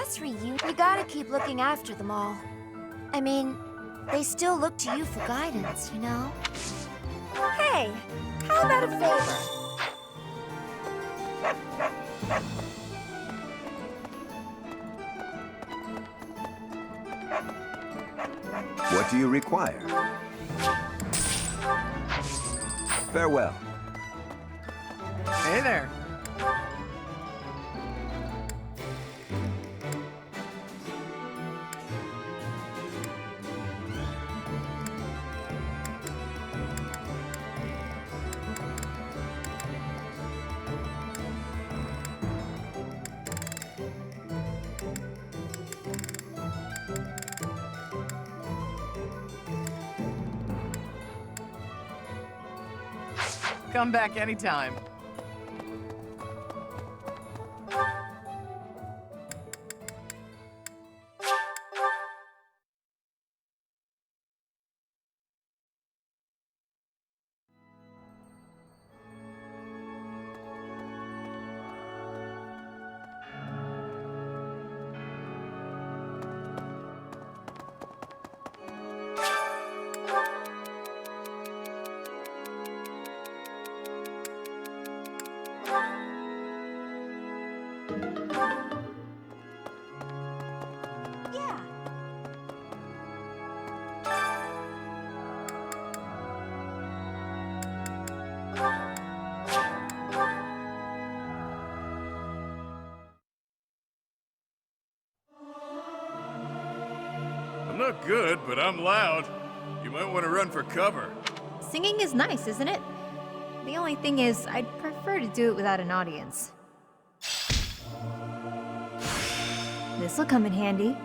This reunion, you gotta keep looking after them all. I mean, they still look to you for guidance, you know? Hey, how about a favor? What do you require? Farewell. Hey there. Come back anytime. Yeah. I'm not good, but I'm loud. You might want to run for cover. Singing is nice, isn't it? The only thing is, I'd prefer to do it without an audience. This'll come in handy.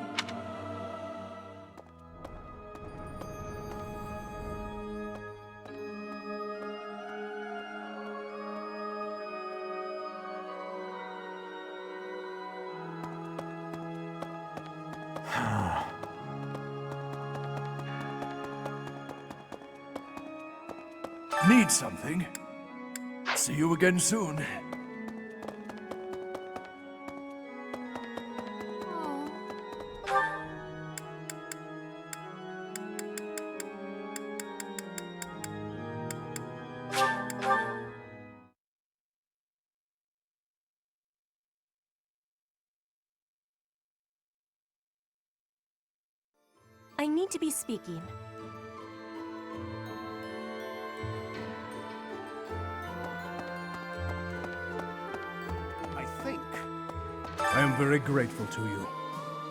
Need something? See you again soon. I need to be speaking. I am very grateful to you.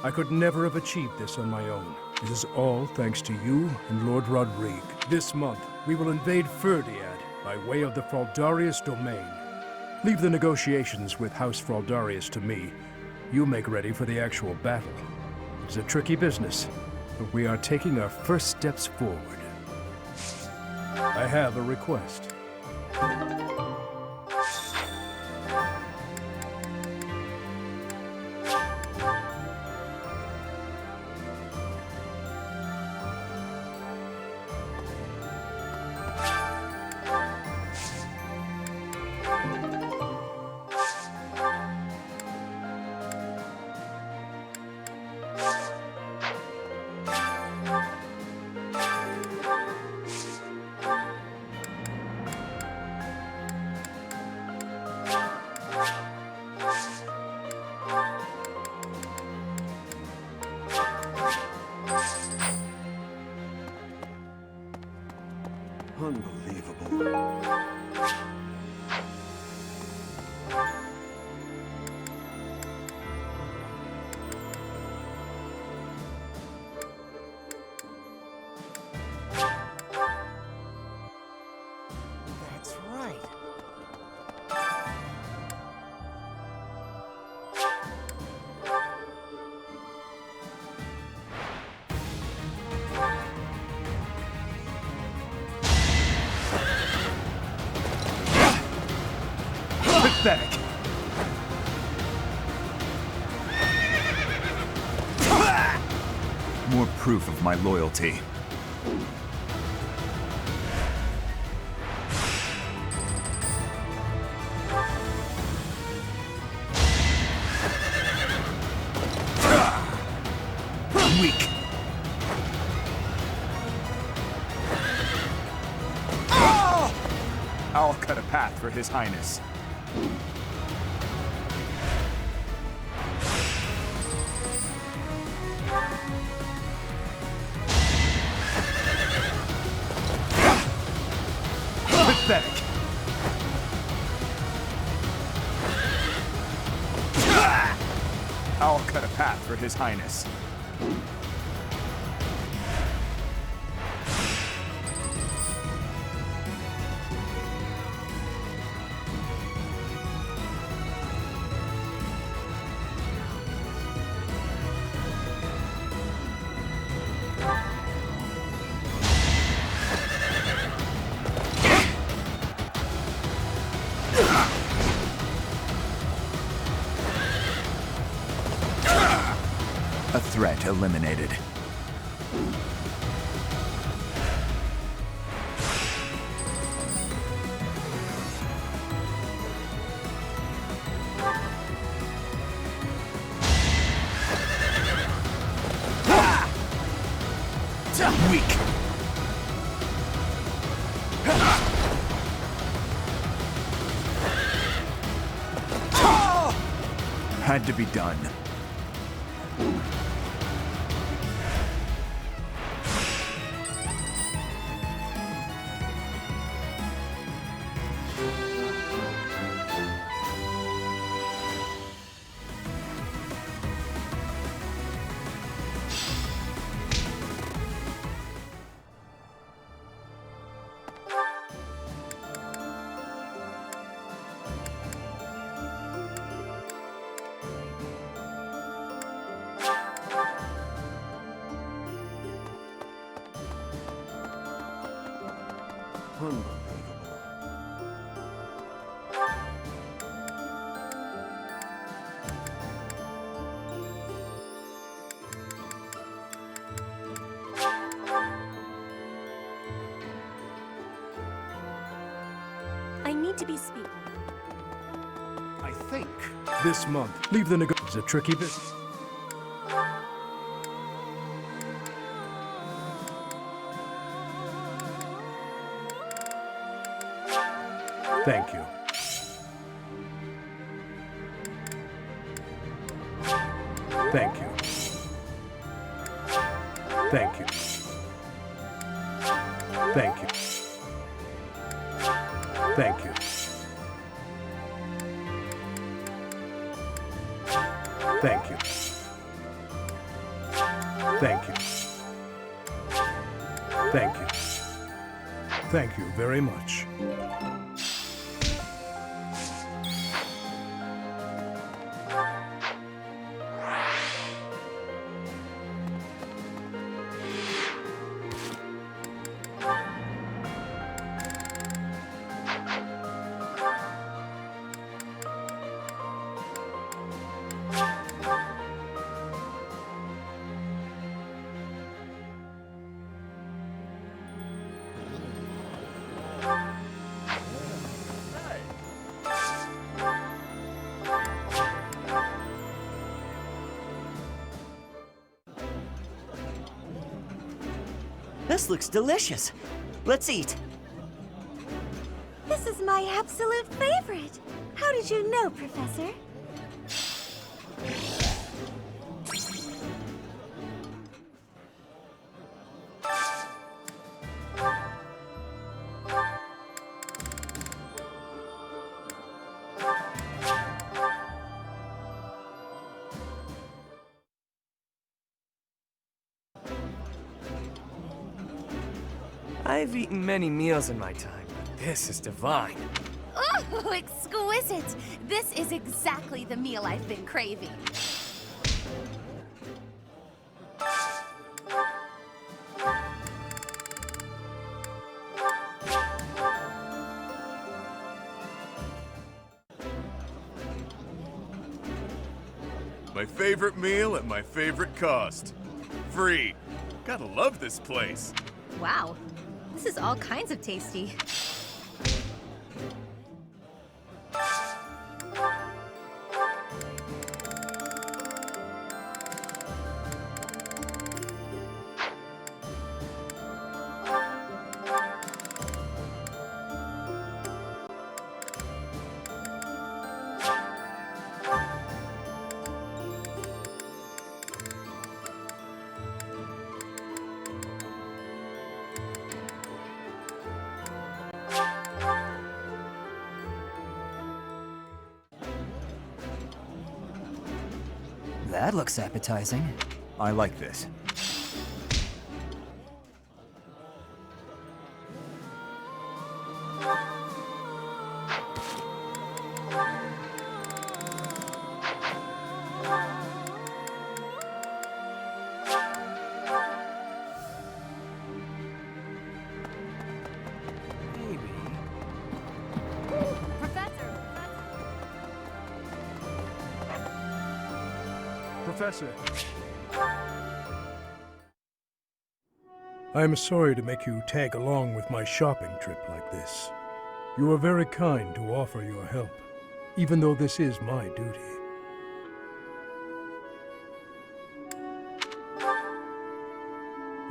I could never have achieved this on my own. It is all thanks to you and Lord Rodrigue. This month, we will invade Ferdiad by way of the Fraldarius domain. Leave the negotiations with House Fraldarius to me. You make ready for the actual battle. It is a tricky business, but we are taking our first steps forward. I have a request. Unbelievable. That's right. Pathetic. More proof of my loyalty. I'll cut a path for His Highness. Pathetic. I'll cut a path for His Highness. A threat eliminated. Weak. Had to be done. I need to be speaking. I think this month, leave the is a tricky business. Thank you. Thank you. Thank you. Thank you. Thank you. Thank you. Thank you. Thank you. Thank you very much. This looks delicious. Let's eat. This is my absolute favorite. How did you know, Professor? I've eaten many meals in my time. This is divine. Oh, exquisite! This is exactly the meal I've been craving. My favorite meal at my favorite cost. Free. Gotta love this place. Wow, this is all kinds of tasty. That looks appetizing. I like this. Maybe. Professor. I am sorry to make you tag along with my shopping trip like this. You are very kind to offer your help, even though this is my duty.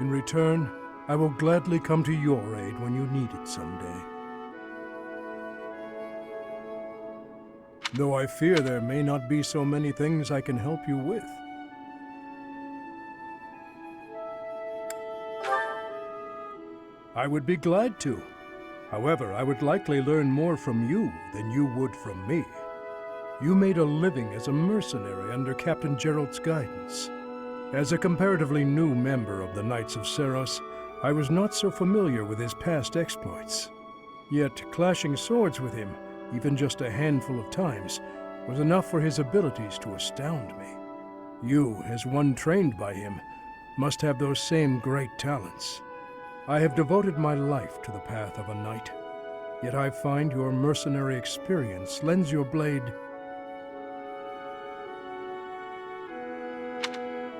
In return, I will gladly come to your aid when you need it someday. Though I fear there may not be so many things I can help you with. I would be glad to. However, I would likely learn more from you than you would from me. You made a living as a mercenary under Captain Gerald's guidance. As a comparatively new member of the Knights of Seros, I was not so familiar with his past exploits. Yet, clashing swords with him, even just a handful of times, was enough for his abilities to astound me. You, as one trained by him, must have those same great talents. I have devoted my life to the path of a knight, yet I find your mercenary experience lends your blade...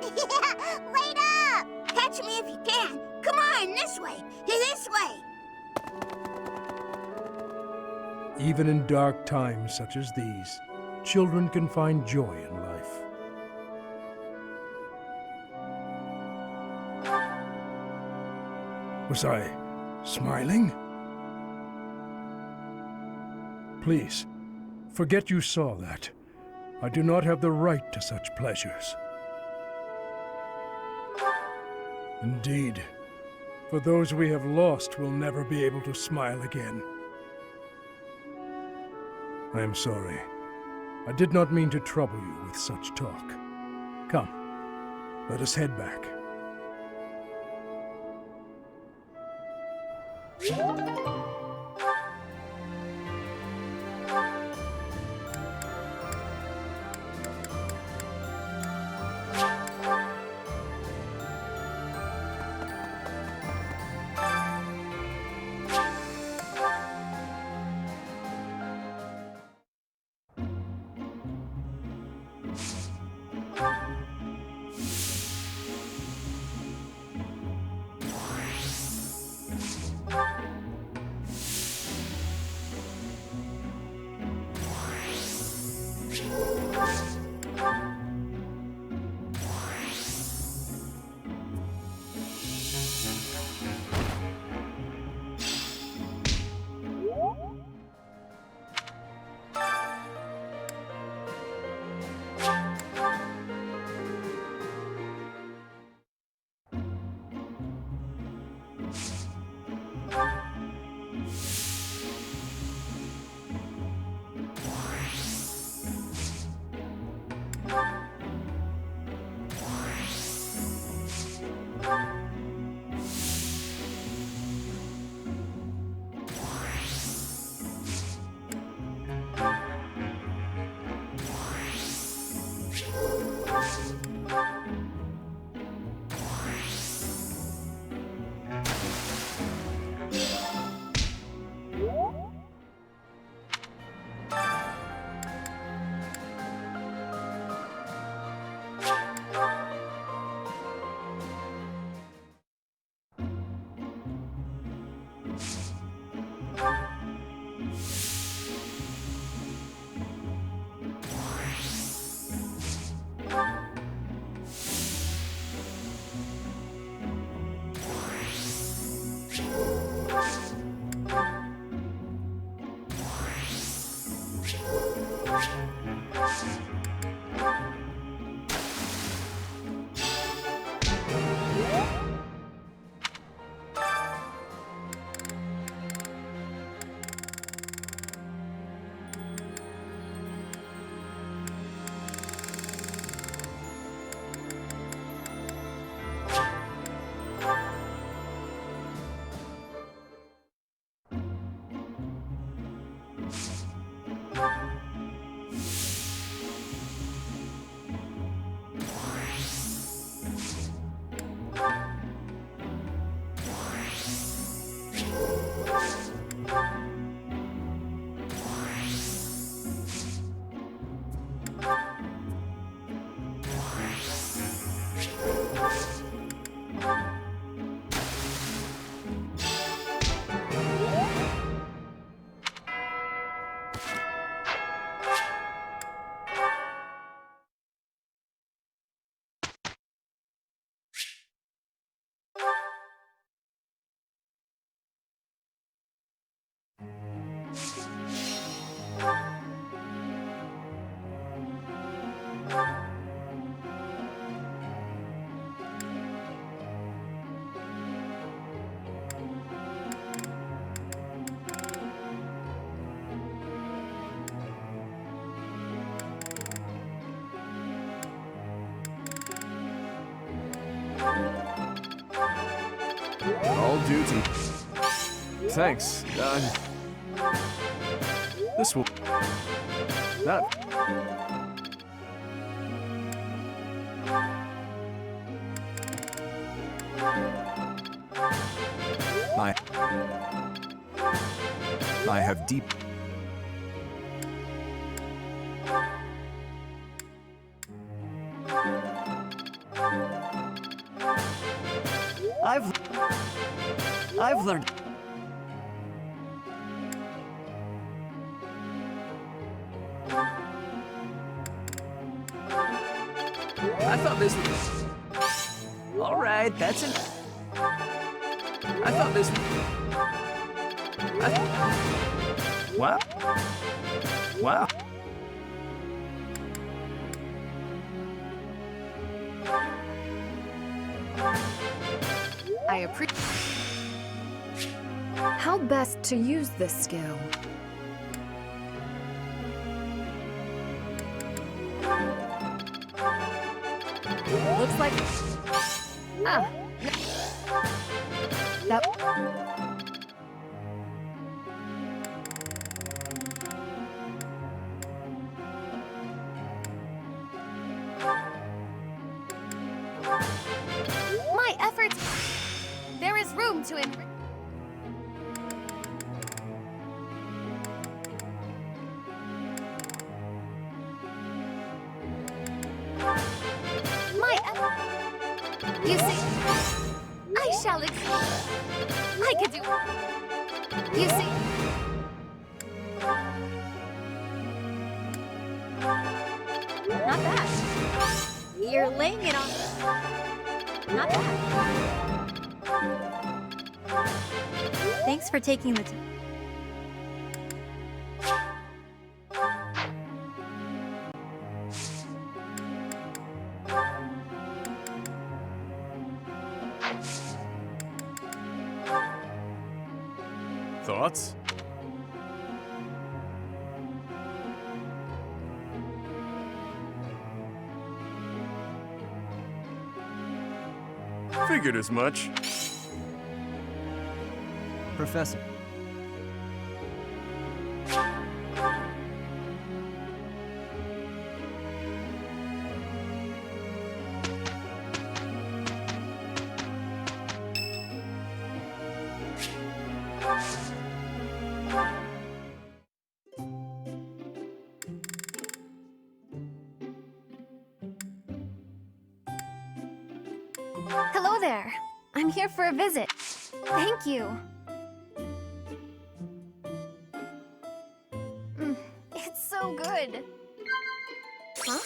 Wait up! Catch me if you can! Come on, this way! This way! Even in dark times such as these, children can find joy in life. Was I smiling? Please, forget you saw that. I do not have the right to such pleasures. Indeed, for those we have lost will never be able to smile again. I am sorry. I did not mean to trouble you with such talk. Come, let us head back. duty. Thanks. This will... That... I have deep... I've learned. I thought this was... All right, that's it. I thought this... Wow. Wow. I appreciate. How best to use this skill? Looks like... Ah. That... My efforts. There is room to enrich. You see, I shall I could do. You see. Not bad. You're laying it on. Not bad. Thanks for taking the time. Thoughts? Figured as much. Professor. Hello there. I'm here for a visit. Thank you. It's so good. Huh?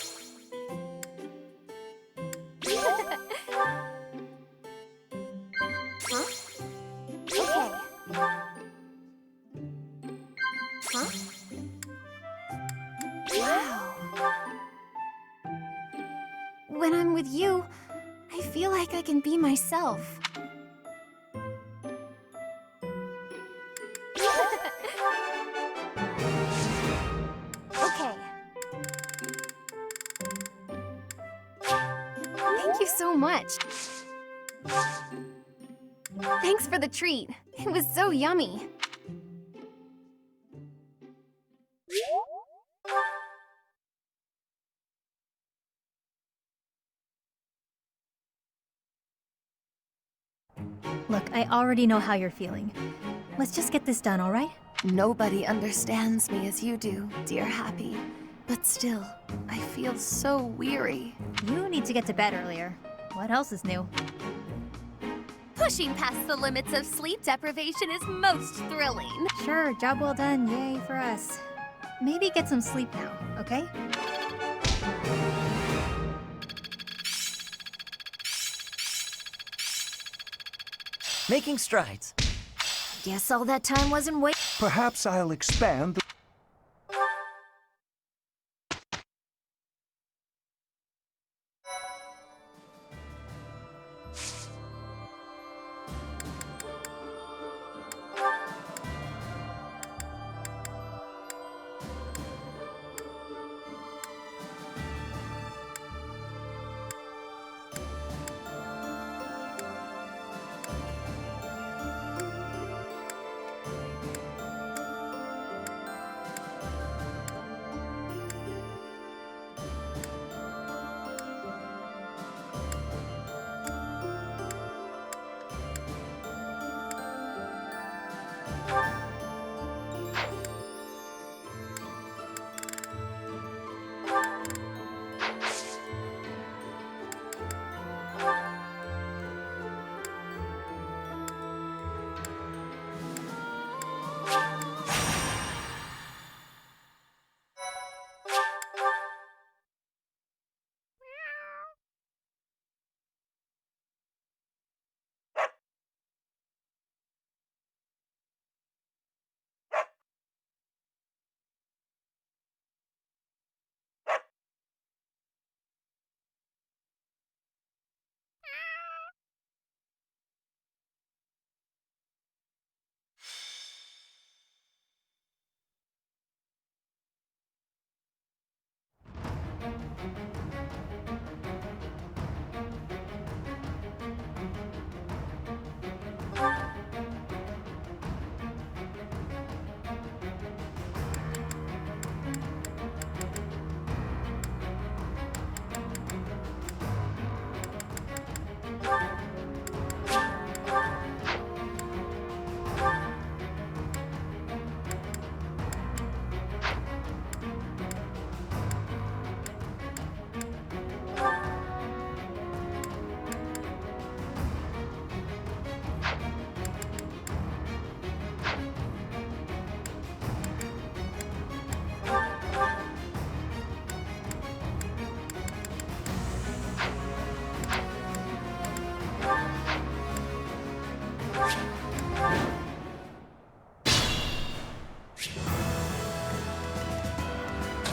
Huh? Okay. Huh? Wow. When I'm with you, I feel like I can be myself. Okay. Thank you so much. Thanks for the treat. It was so yummy. Look, I already know how you're feeling. Let's just get this done, all right? Nobody understands me as you do, dear Happy. But still, I feel so weary. You need to get to bed earlier. What else is new? Pushing past the limits of sleep deprivation is most thrilling. Sure, job well done. Yay for us. Maybe get some sleep now, okay? Making strides. Guess all that time wasn't wasted. Perhaps I'll expand the...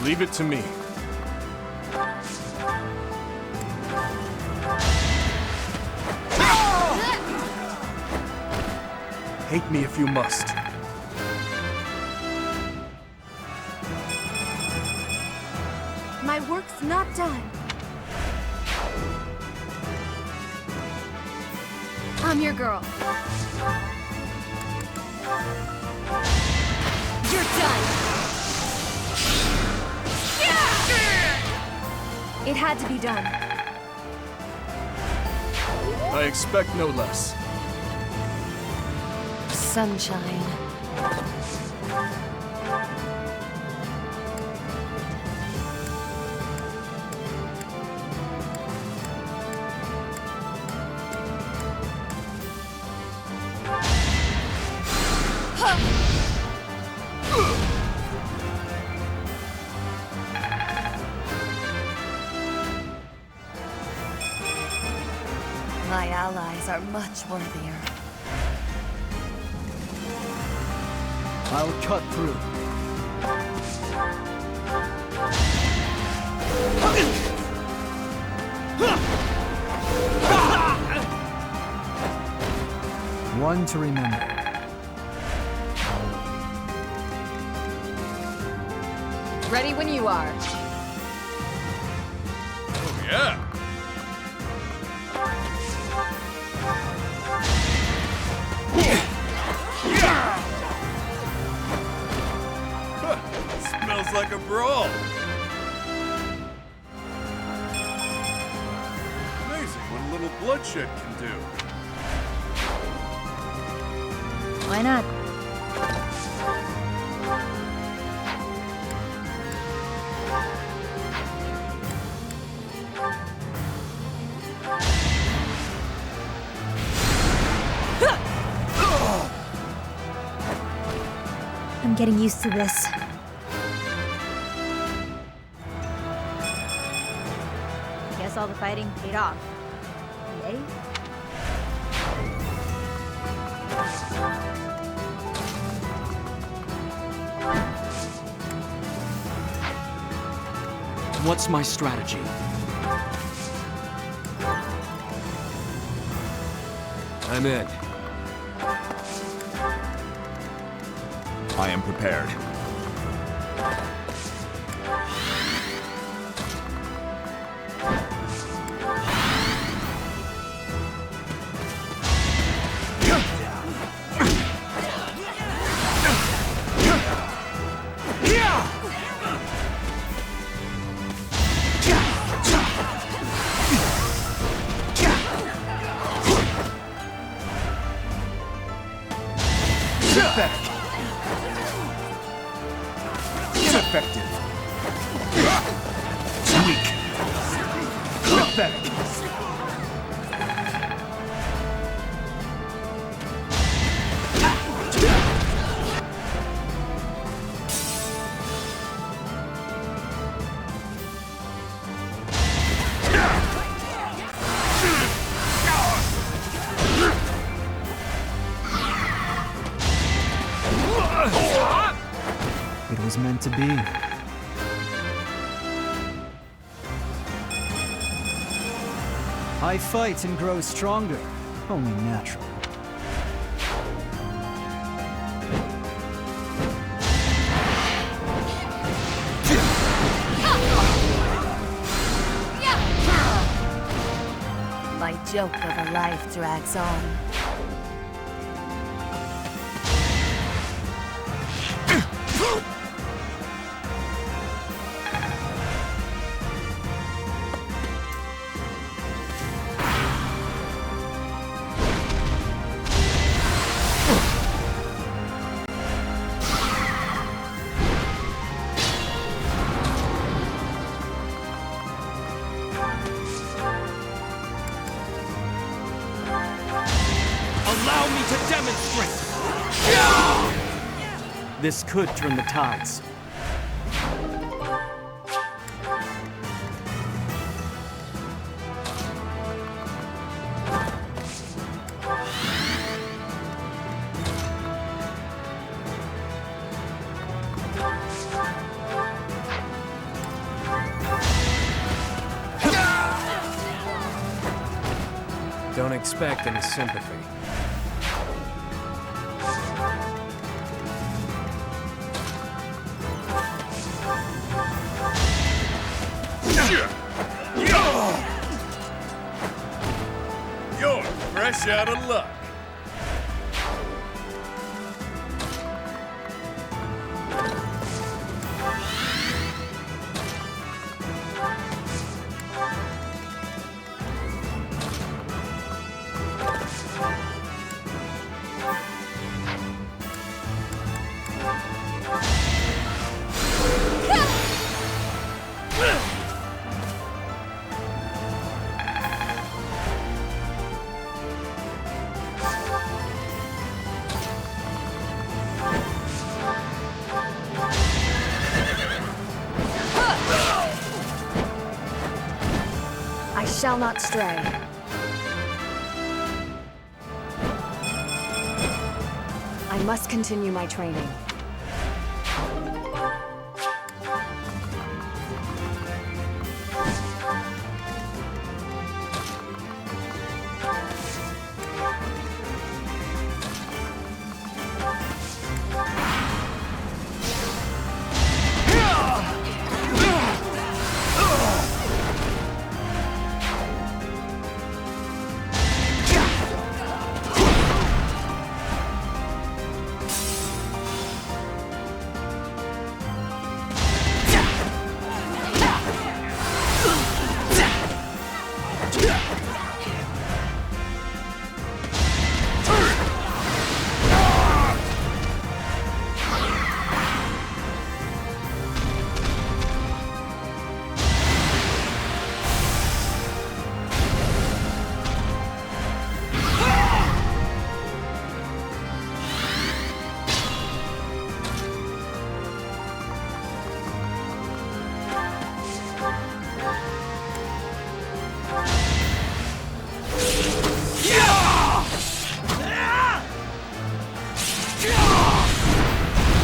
Leave it to me. Hate me if you must. My work's not done. I'm your girl. You're done. It had to be done. I expect no less. Sunshine. My allies are much worthier. I'll cut through. One to remember. Ready when you are. Oh, yeah. Smells like a brawl. Amazing what a little bloodshed can do. Why not? I'm getting used to this. I guess all the fighting paid off. Yay? What's my strategy? I'm in. I am prepared. Ineffective. Weak. Pathetic. It was meant to be. I fight and grow stronger. Only natural. My joke of a life drags on. Allow me to demonstrate! This could turn the tides. Don't expect any sympathy. You're fresh out of luck. I shall not stray. I must continue my training.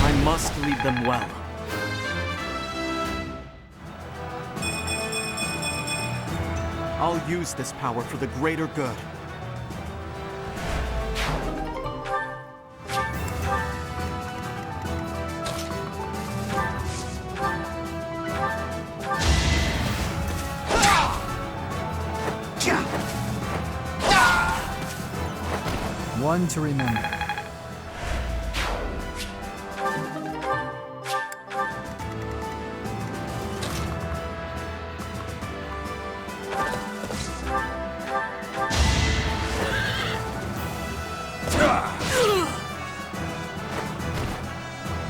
I must lead them well. I'll use this power for the greater good. One to remember.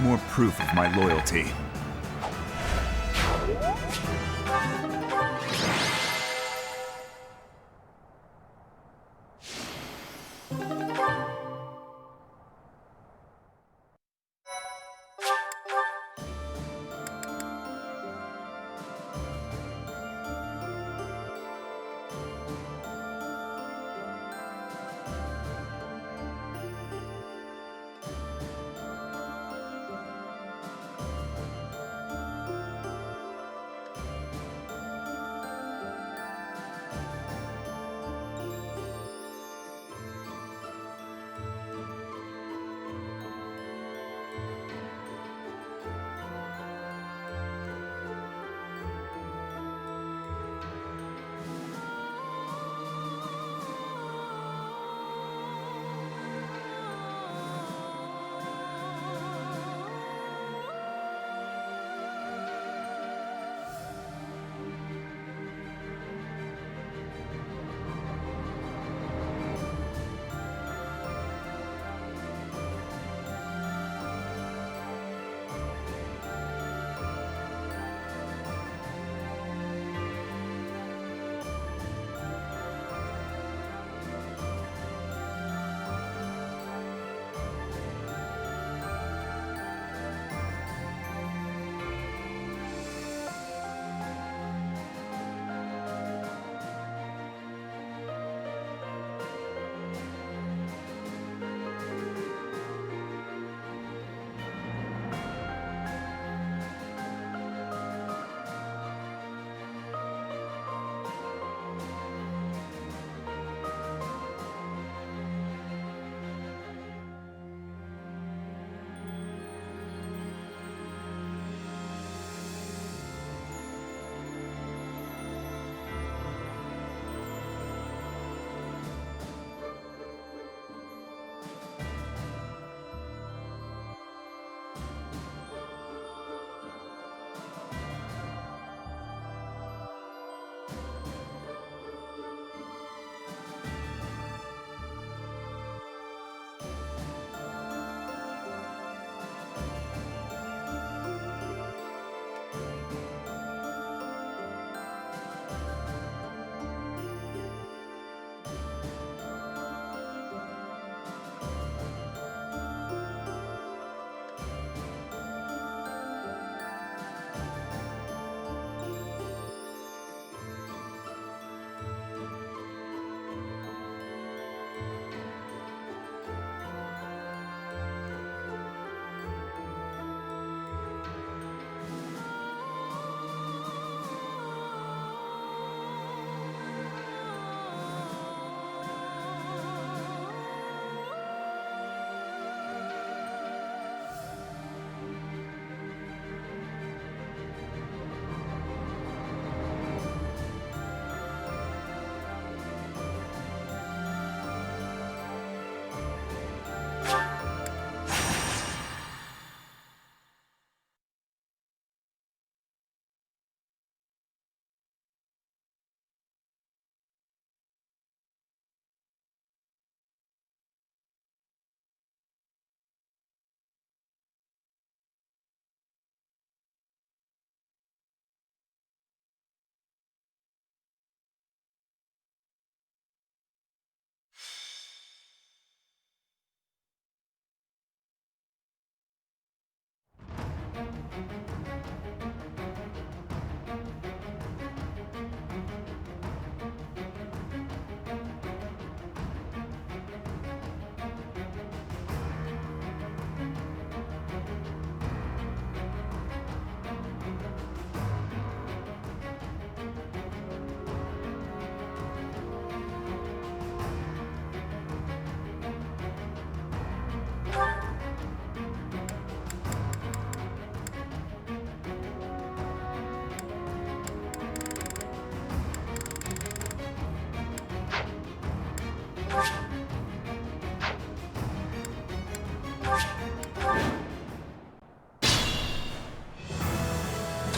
More proof of my loyalty.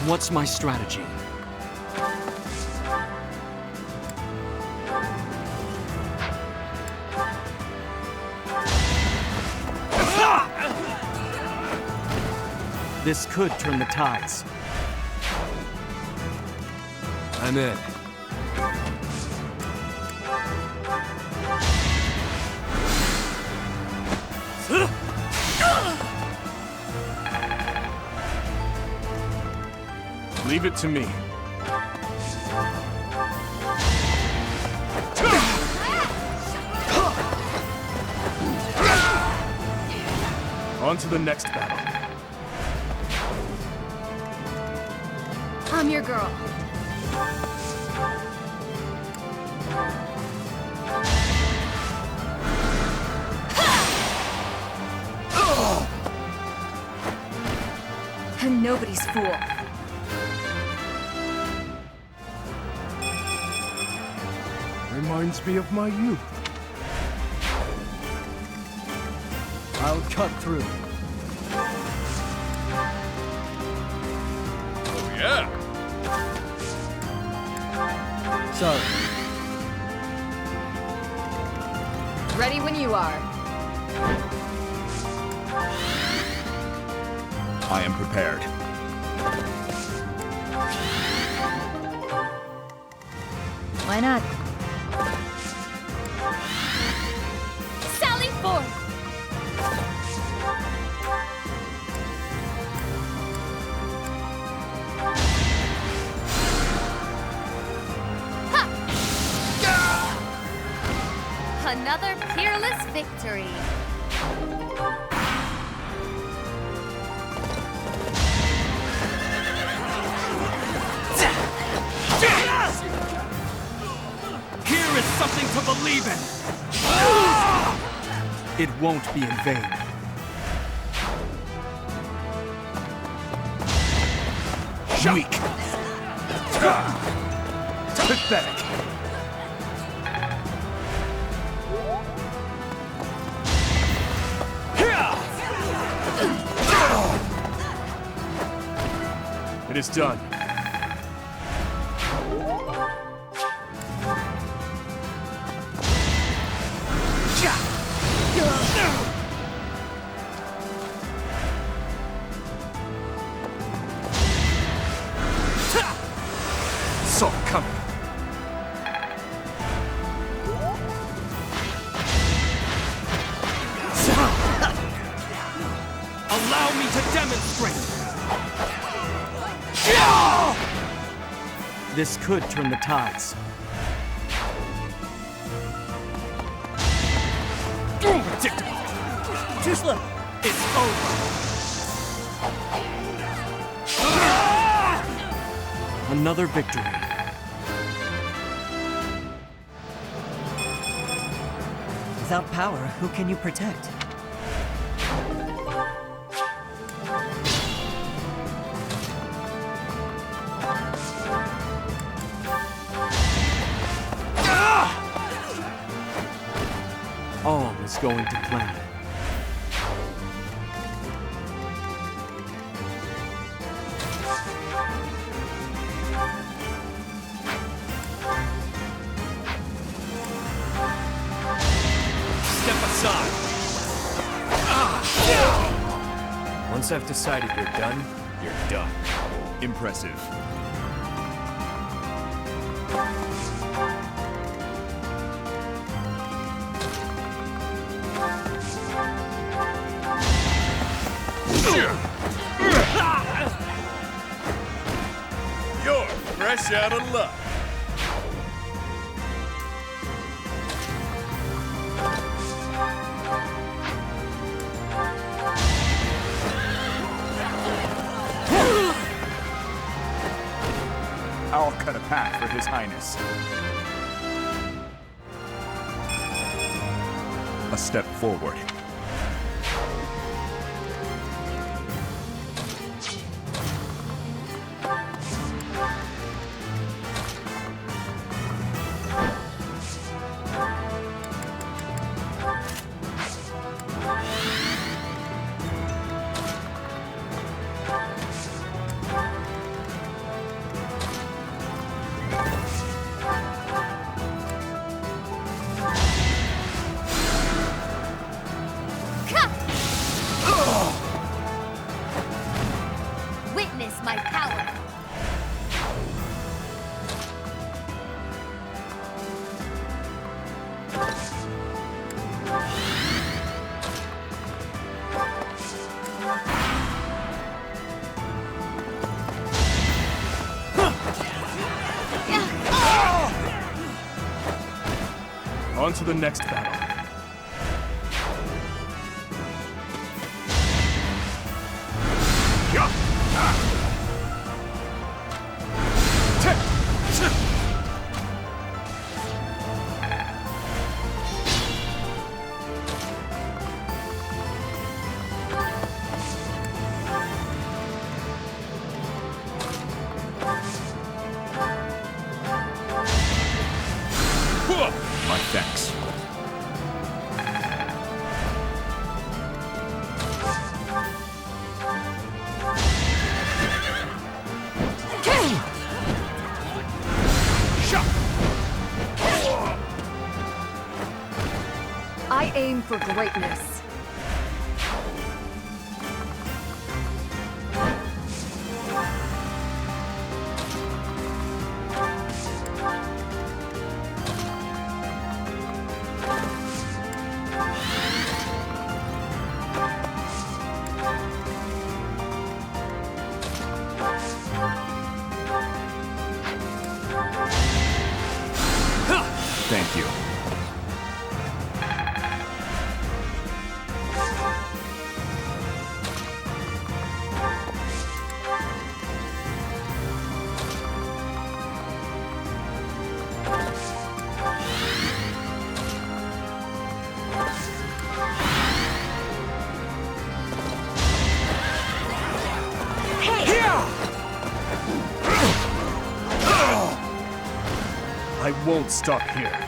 What's my strategy? This could turn the tides. I'm in. Leave it to me. On to the next battle. I'm your girl. I'm nobody's fool. Reminds me of my youth. I'll cut through. Oh, yeah. Sorry. Ready when you are. I am prepared. Why not? Sally forth! Another peerless victory. Here is something to believe in! It won't be in vain. Weak. Pathetic. It is done. Saw it coming. Allow me to demonstrate! This could turn the tides. Predictable. Too slow. It's over. Another victory. Without power, who can you protect? All is going to plan. Step aside. Once I've decided you're done, you're done. Impressive. You're fresh out of luck. I'll cut a path for His Highness. A step forward. On to the next battle. My thanks. I aim for greatness. Thank you. I won't stop here.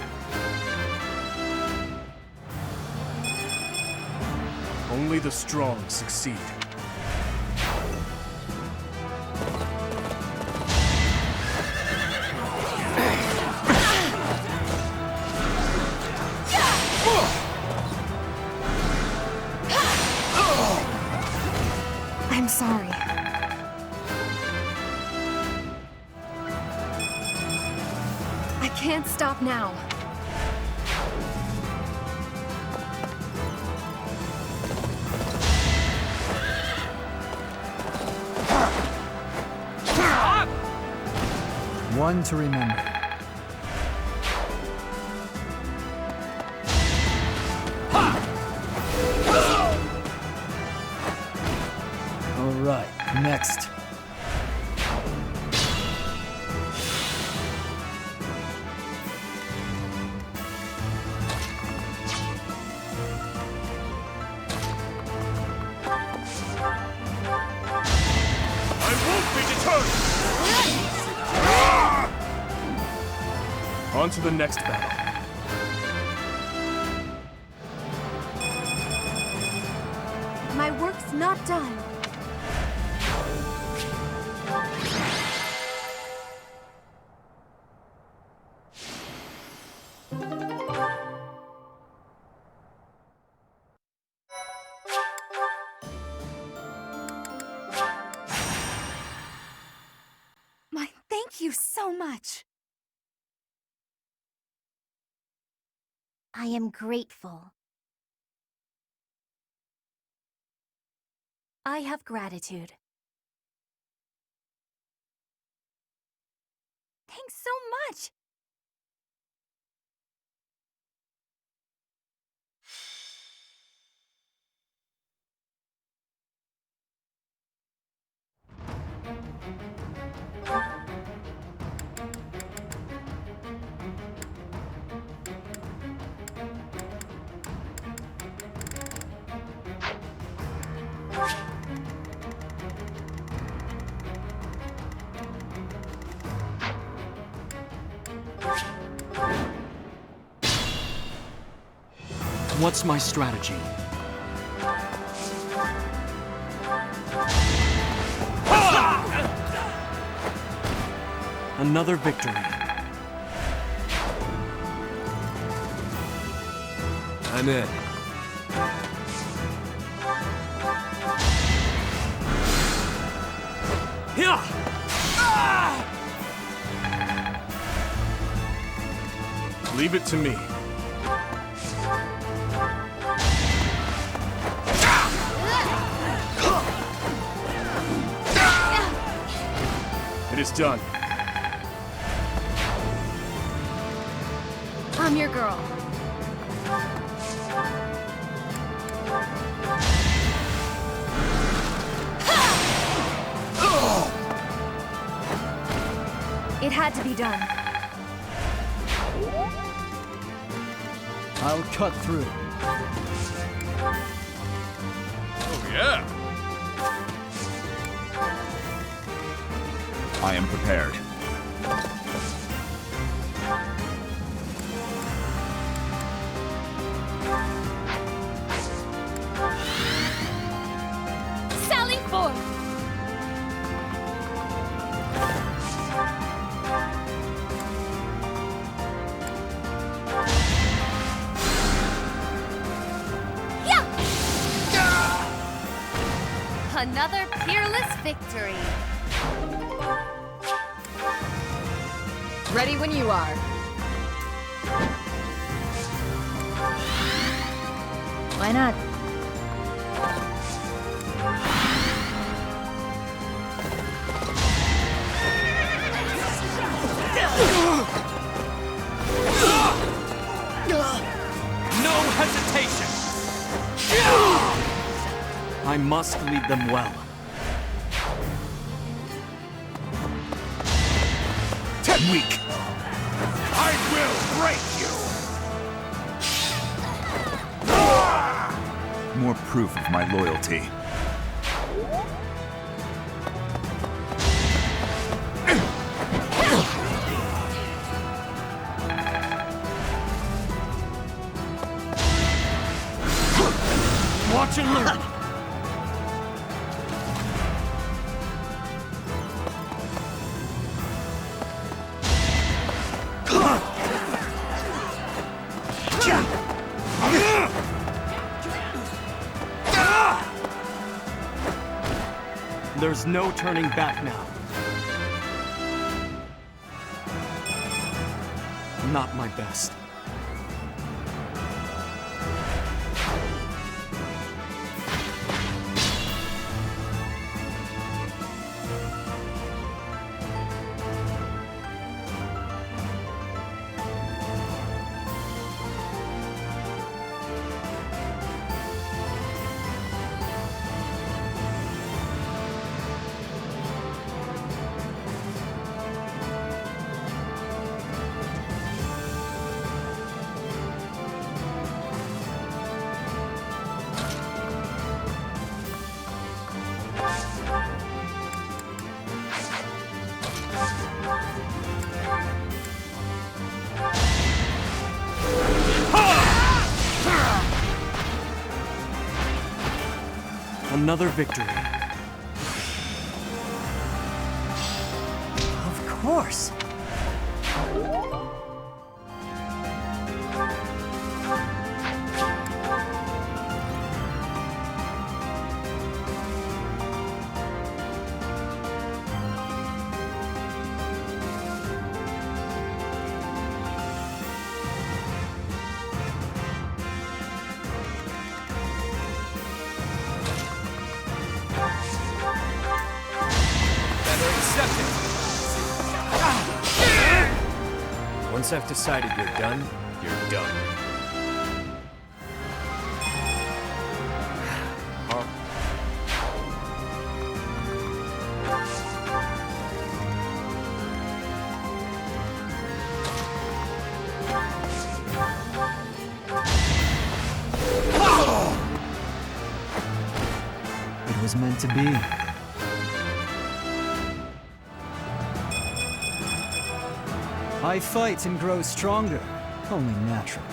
Only the strong succeed. I'm sorry. I can't stop now. One to remember. All right, next. I won't be deterred! On to the next battle. My work's not done. Thank you so much. I am grateful. I have gratitude. Thanks so much! What's my strategy? Another victory. I'm in. Leave it to me. It is done. I'm your girl. had to be done. I'll cut through. Oh, yeah. I am prepared. Sally forth! Another peerless victory. Ready when you are. Why not? No hesitation! I must lead them well. Weak. I will break you. More proof of my loyalty. Watch and learn! There's no turning back now. Not my best. Another victory. Of course. Once I've decided you're done, you're done. It was meant to be. I fight and grow stronger, only naturally.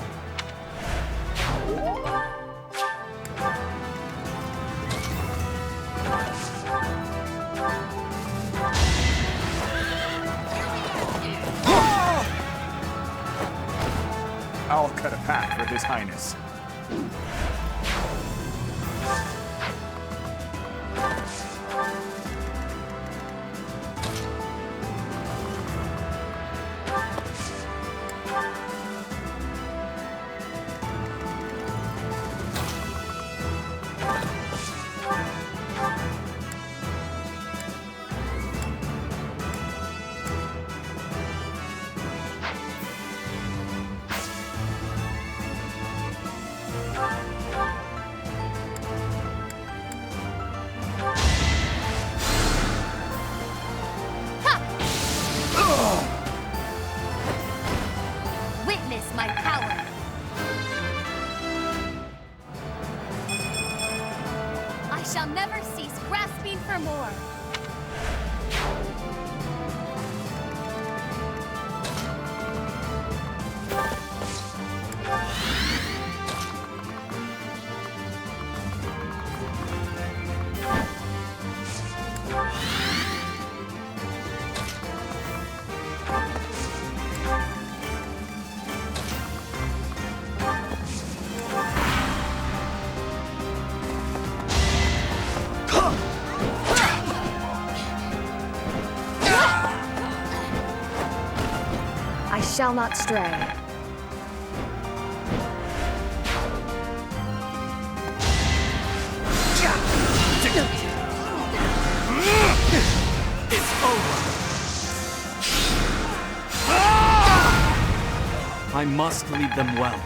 I'll cut a path for His Highness. shall never cease grasping for more. I shall not stray. It's over. I must lead them well.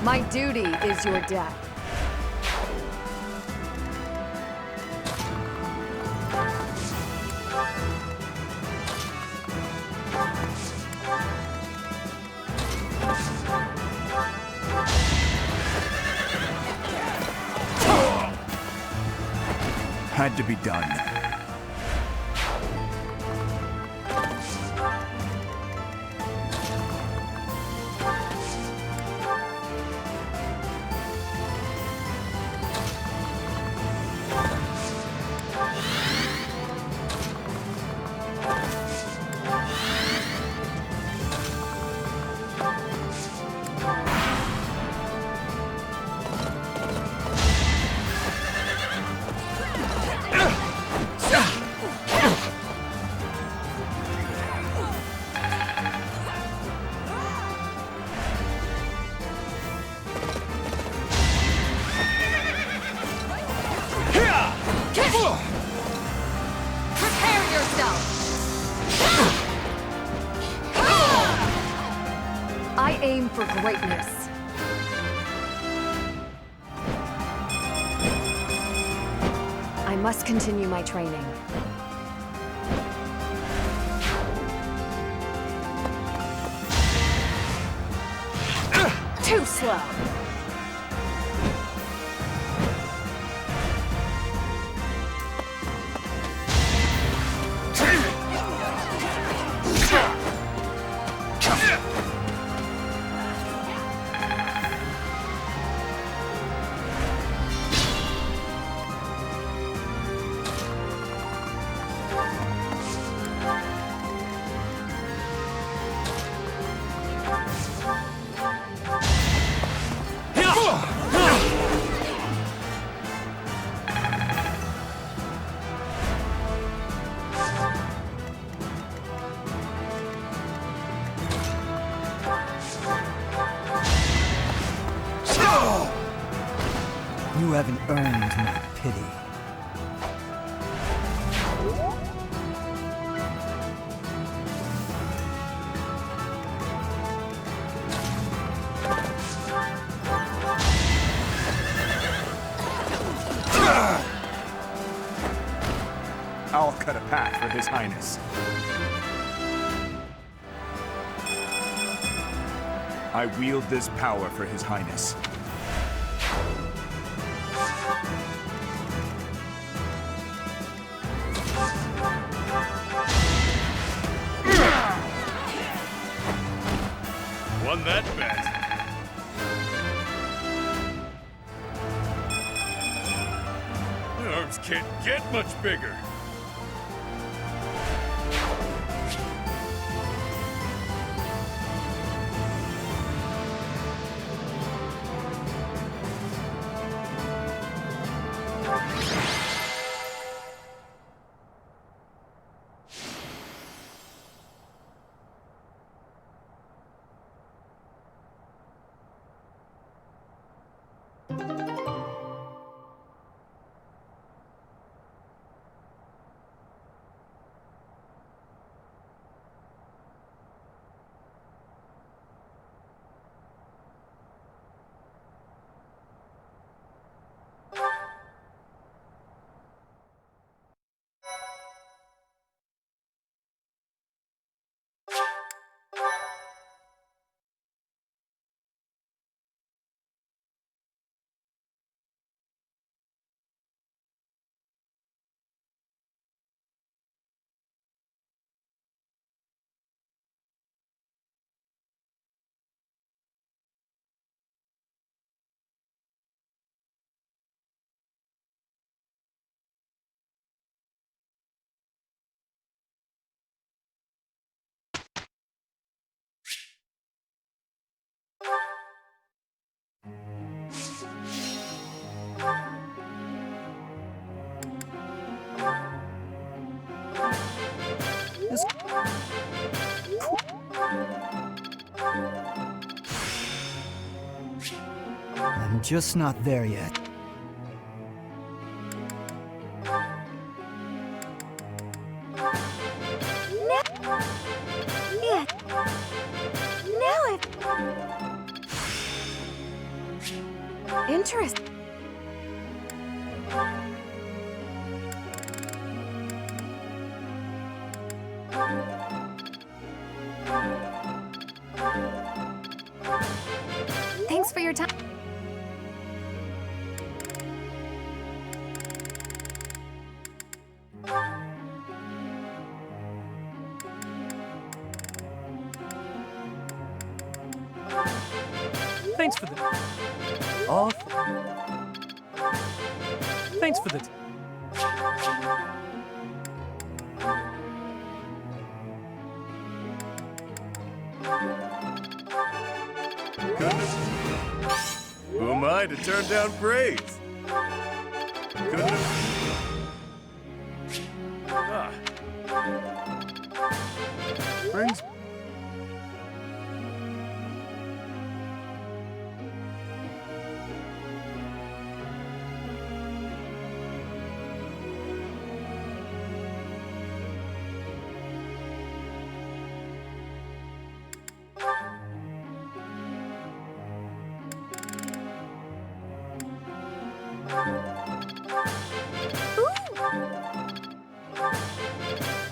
My duty is your death. Had to be done. Prepare yourself! I aim for greatness. I must continue my training. Too slow. You haven't earned my pity. I'll cut a path for His Highness. I wield this power for His Highness. Won that bet. Things can't get much bigger. I'm just not there yet. Yeah. Now it. Interest. Thanks for your time. Thanks for the... Oh. Thanks for the... Goodness. Who am I to turn down praise? Goodness. Ah. Brings...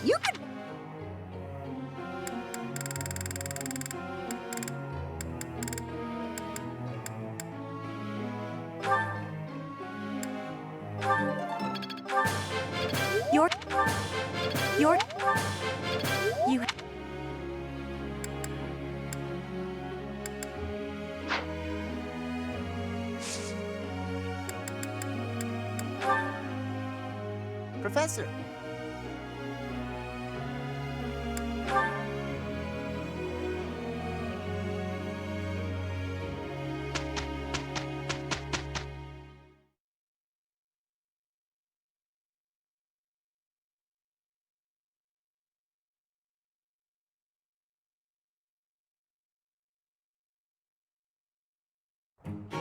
You could. Your. You. Professor.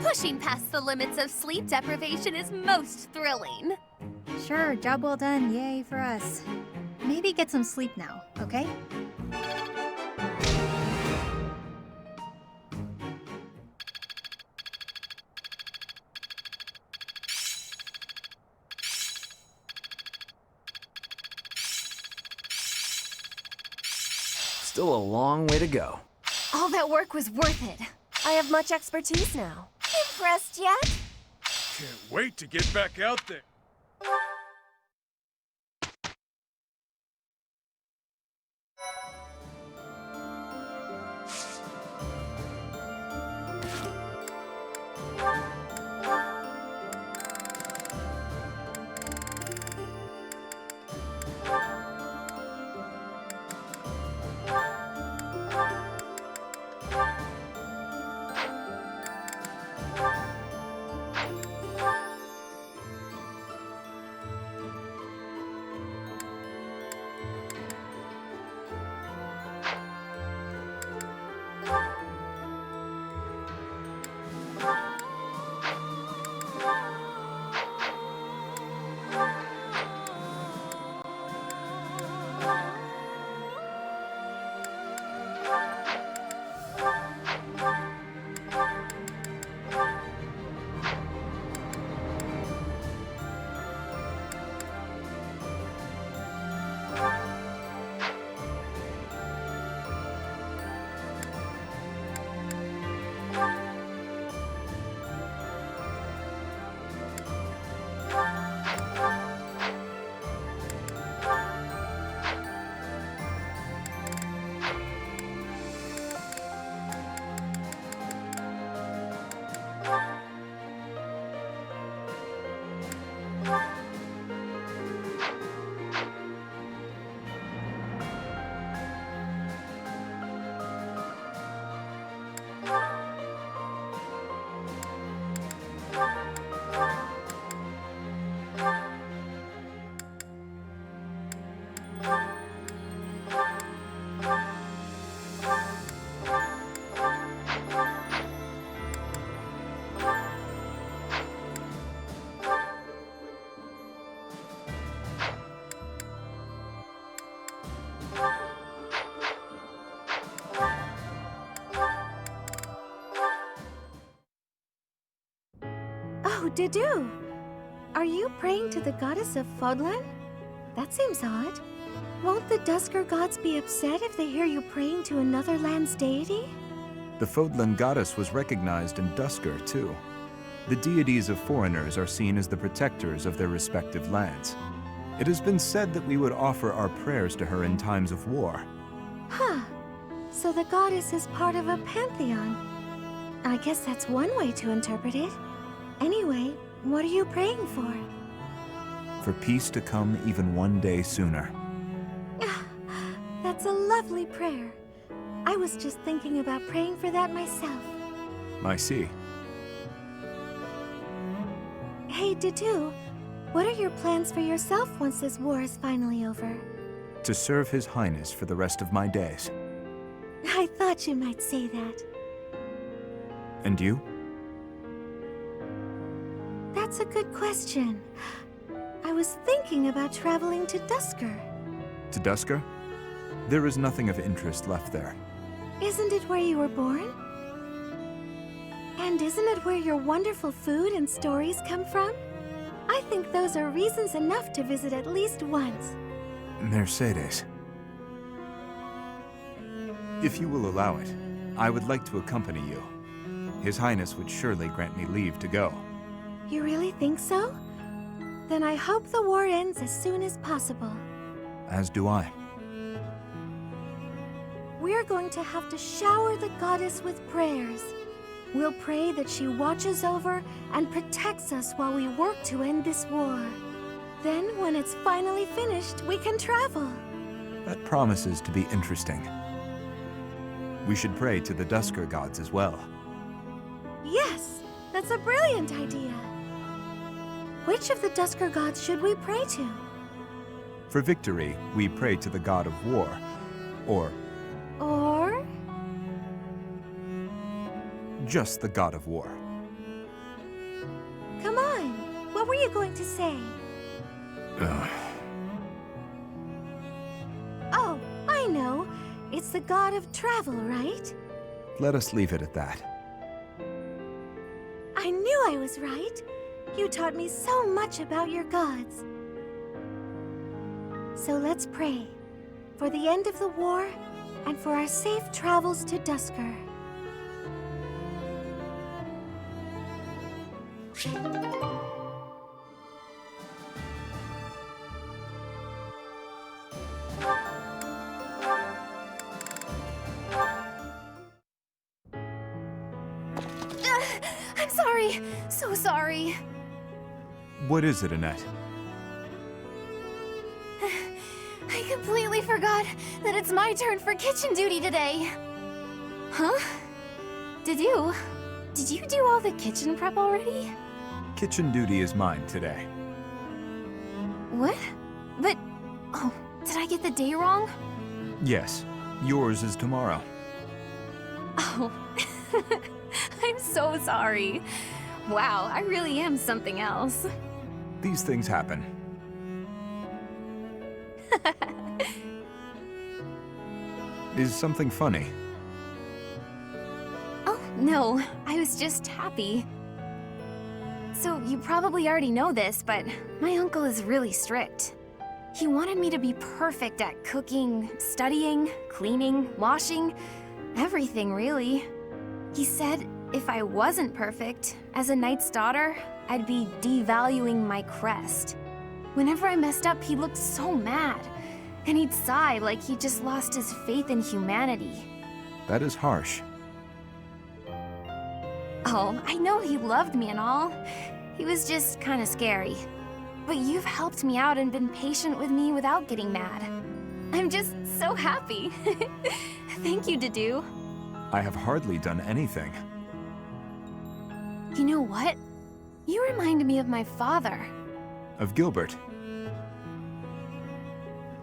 Pushing past the limits of sleep deprivation is most thrilling. Sure, job well done. Yay for us. Maybe get some sleep now, okay? Still a long way to go. All that work was worth it. I have much expertise now. Impressed yet? Can't wait to get back out there. Oh, Didu! Are you praying to the goddess of Fodlan? That seems odd. Won't the Dusker gods be upset if they hear you praying to another land's deity? The Fodlan goddess was recognized in Dusker, too. The deities of foreigners are seen as the protectors of their respective lands. It has been said that we would offer our prayers to her in times of war. Huh. So the goddess is part of a pantheon. I guess that's one way to interpret it. Anyway, what are you praying for? For peace to come even one day sooner. That's a lovely prayer. I was just thinking about praying for that myself. I see. Hey, Didu, what are your plans for yourself once this war is finally over? To serve His Highness for the rest of my days. I thought you might say that. And you? That's a good question. I was thinking about traveling to Dusker. To Dusker? There is nothing of interest left there. Isn't it where you were born? And isn't it where your wonderful food and stories come from? I think those are reasons enough to visit at least once. Mercedes. If you will allow it, I would like to accompany you. His Highness would surely grant me leave to go. You really think so? Then I hope the war ends as soon as possible. As do I. We're going to have to shower the goddess with prayers. We'll pray that she watches over and protects us while we work to end this war. Then, when it's finally finished, we can travel. That promises to be interesting. We should pray to the Dusker gods as well. Yes, that's a brilliant idea. Which of the Dusker gods should we pray to? For victory, we pray to the god of war, or just the god of war. Come on, what were you going to say? Oh, I know. It's the god of travel, right? Let us leave it at that. I knew I was right. You taught me so much about your gods. So let's pray. For the end of the war, and for our safe travels to Dusker. I'm sorry. So sorry. What is it, Annette? I completely forgot that it's my turn for kitchen duty today. Huh? Did you do all the kitchen prep already? Kitchen duty is mine today. What? But, oh, did I get the day wrong? Yes, yours is tomorrow. Oh, I'm so sorry. Wow, I really am something else. These things happen. Is something funny? Oh, no, I was just happy. So, you probably already know this, but my uncle is really strict. He wanted me to be perfect at cooking, studying, cleaning, washing, everything really. He said if I wasn't perfect, as a knight's daughter, I'd be devaluing my crest. Whenever I messed up, he looked so mad, and he'd sigh like he just lost his faith in humanity. That is harsh. Oh, I know he loved me and all. He was just kind of scary. But you've helped me out and been patient with me without getting mad. I'm just so happy. Thank you, Didu. I have hardly done anything. You know what? You remind me of my father. Of Gilbert.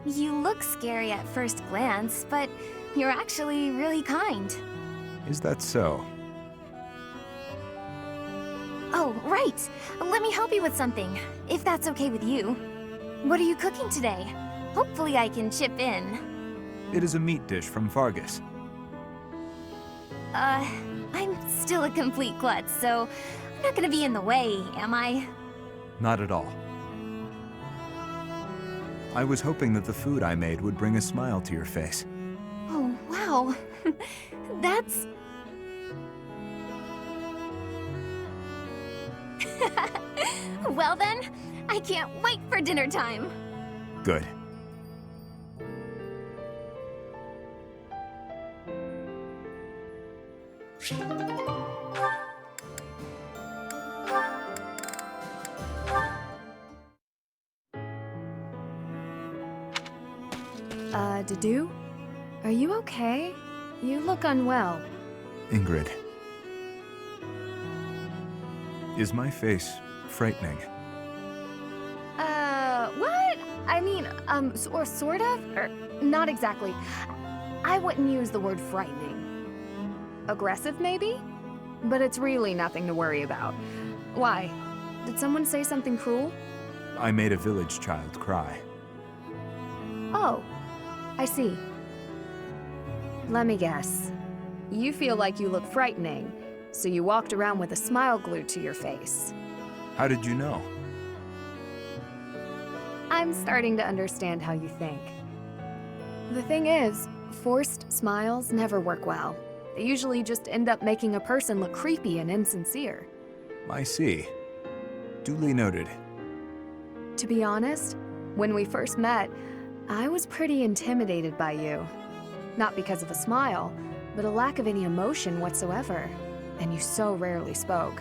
You look scary at first glance, but you're actually really kind. Is that so? Oh, right. Let me help you with something, if that's okay with you. What are you cooking today? Hopefully I can chip in. It is a meat dish from Fargus. I'm still a complete klutz, so not gonna be in the way, am I? Not at all. I was hoping that the food I made would bring a smile to your face. Oh, wow. That's... Well then, I can't wait for dinner time. Good. Dedu? Are you okay? You look unwell. Ingrid. Is my face frightening? What? I mean, or sort of? Or not exactly. I wouldn't use the word frightening. Aggressive, maybe? But it's really nothing to worry about. Why? Did someone say something cruel? I made a village child cry. Oh, I see. Let me guess. You feel like you look frightening, so you walked around with a smile glued to your face. How did you know? I'm starting to understand how you think. The thing is, forced smiles never work well. They usually just end up making a person look creepy and insincere. I see. Duly noted. To be honest, when we first met, I was pretty intimidated by you. Not because of a smile, but a lack of any emotion whatsoever. And you so rarely spoke.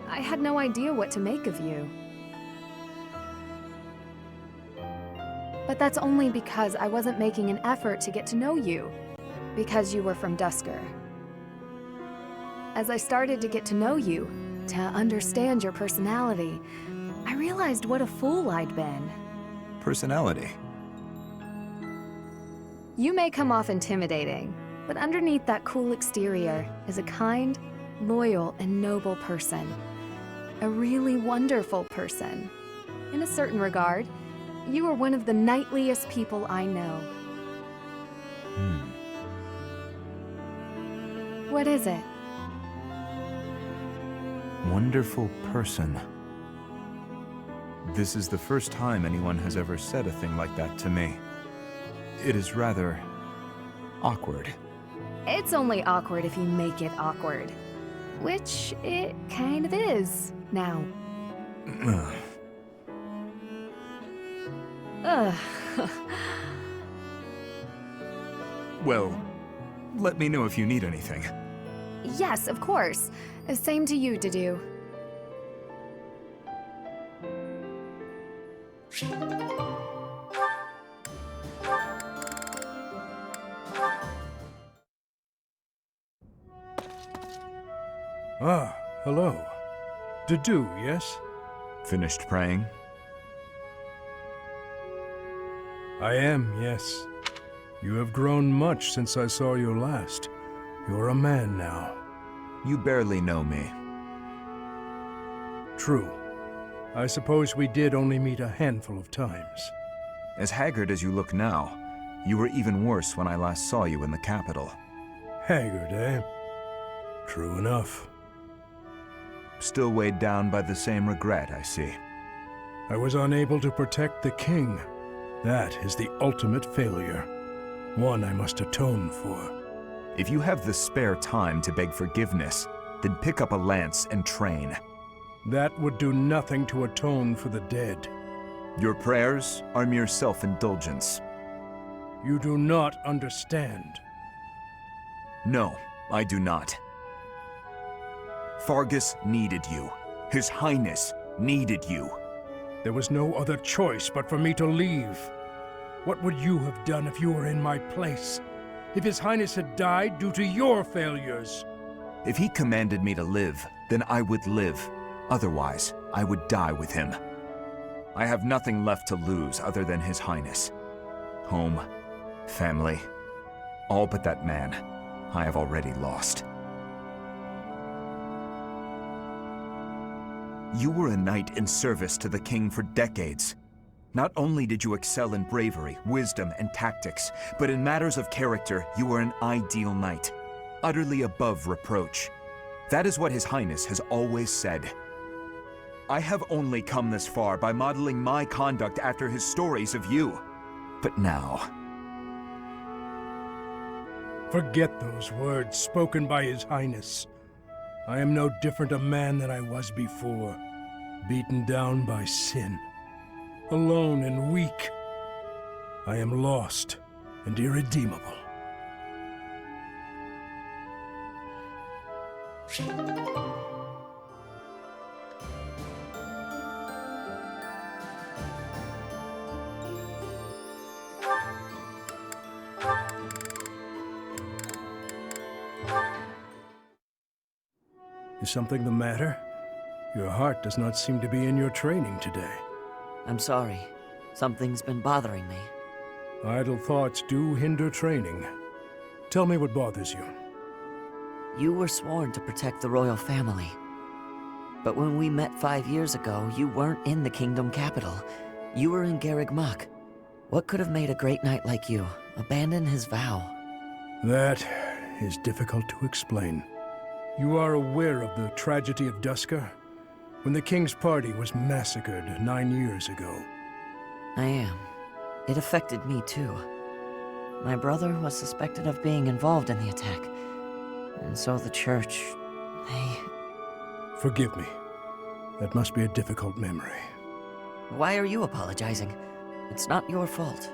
I had no idea what to make of you. But that's only because I wasn't making an effort to get to know you, because you were from Dusker. As I started to get to know you, to understand your personality, I realized what a fool I'd been. Personality? You may come off intimidating, but underneath that cool exterior is a kind, loyal, and noble person. A really wonderful person. In a certain regard, you are one of the knightliest people I know. What is it? Wonderful person. This is the first time anyone has ever said a thing like that to me. It is rather awkward. It's only awkward if you make it awkward. Which it kind of is, now. Ugh. Well, let me know if you need anything. Yes, of course. Same to you, Dedu. Ah, hello. Dedu, yes? Finished praying? I am, yes. You have grown much since I saw you last. You're a man now. You barely know me. True. I suppose we did only meet a handful of times. As haggard as you look now, you were even worse when I last saw you in the capital. Haggard, eh? True enough. Still weighed down by the same regret, I see. I was unable to protect the king. That is the ultimate failure. One I must atone for. If you have the spare time to beg forgiveness, then pick up a lance and train. That would do nothing to atone for the dead. Your prayers are mere self-indulgence. You do not understand. No, I do not. Fargus needed you. His Highness needed you. There was no other choice but for me to leave. What would you have done if you were in my place? If His Highness had died due to your failures? If he commanded me to live, then I would live. Otherwise, I would die with him. I have nothing left to lose other than His Highness. Home, family, all but that man I have already lost. You were a knight in service to the king for decades. Not only did you excel in bravery, wisdom, and tactics, but in matters of character, you were an ideal knight, utterly above reproach. That is what His Highness has always said. I have only come this far by modeling my conduct after his stories of you. But now... Forget those words spoken by His Highness. I am no different a man than I was before, beaten down by sin, alone and weak. I am lost and irredeemable. Is something the matter? Your heart does not seem to be in your training today. I'm sorry. Something's been bothering me. Idle thoughts do hinder training. Tell me what bothers you. You were sworn to protect the royal family. But when we met 5 years ago, you weren't in the kingdom capital. You were in Garreg Mach. What could have made a great knight like you abandon his vow? That is difficult to explain. You are aware of the tragedy of Duscur, when the king's party was massacred 9 years ago. I am. It affected me too. My brother was suspected of being involved in the attack. And so the church, they... Forgive me. That must be a difficult memory. Why are you apologizing? It's not your fault.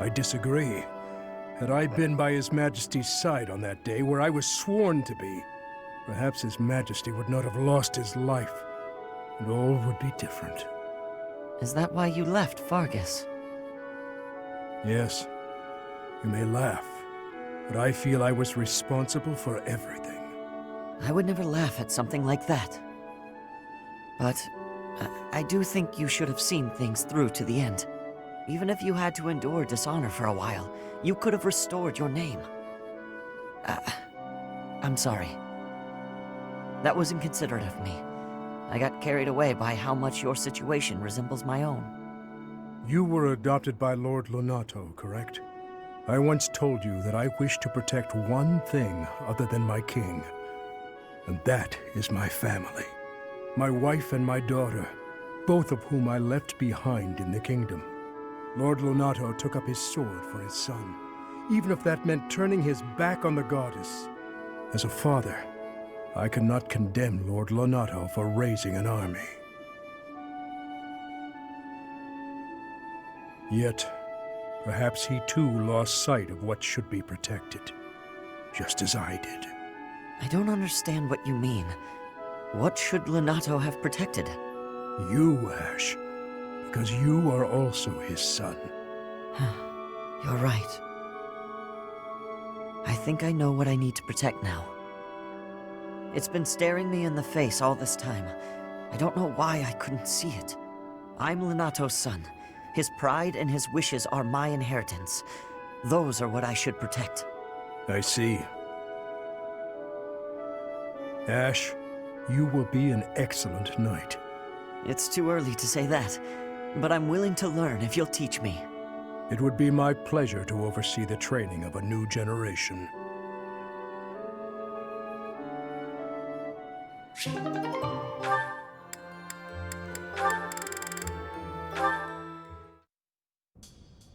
I disagree. Had I been by His Majesty's side on that day where I was sworn to be, perhaps His Majesty would not have lost his life, and all would be different. Is that why you left Fargus? Yes. You may laugh, but I feel I was responsible for everything. I would never laugh at something like that. But I do think you should have seen things through to the end. Even if you had to endure dishonor for a while, you could have restored your name. I'm sorry. That was inconsiderate of me. I got carried away by how much your situation resembles my own. You were adopted by Lord Lonato, correct? I once told you that I wish to protect one thing other than my king. And that is my family. My wife and my daughter, both of whom I left behind in the kingdom. Lord Lonato took up his sword for his son, even if that meant turning his back on the goddess. As a father, I cannot condemn Lord Lonato for raising an army. Yet, perhaps he too lost sight of what should be protected, just as I did. I don't understand what you mean. What should Lonato have protected? You, Ash, because you are also his son. You're right. I think I know what I need to protect now. It's been staring me in the face all this time. I don't know why I couldn't see it. I'm Lonato's son. His pride and his wishes are my inheritance. Those are what I should protect. I see. Ash, you will be an excellent knight. It's too early to say that, but I'm willing to learn if you'll teach me. It would be my pleasure to oversee the training of a new generation.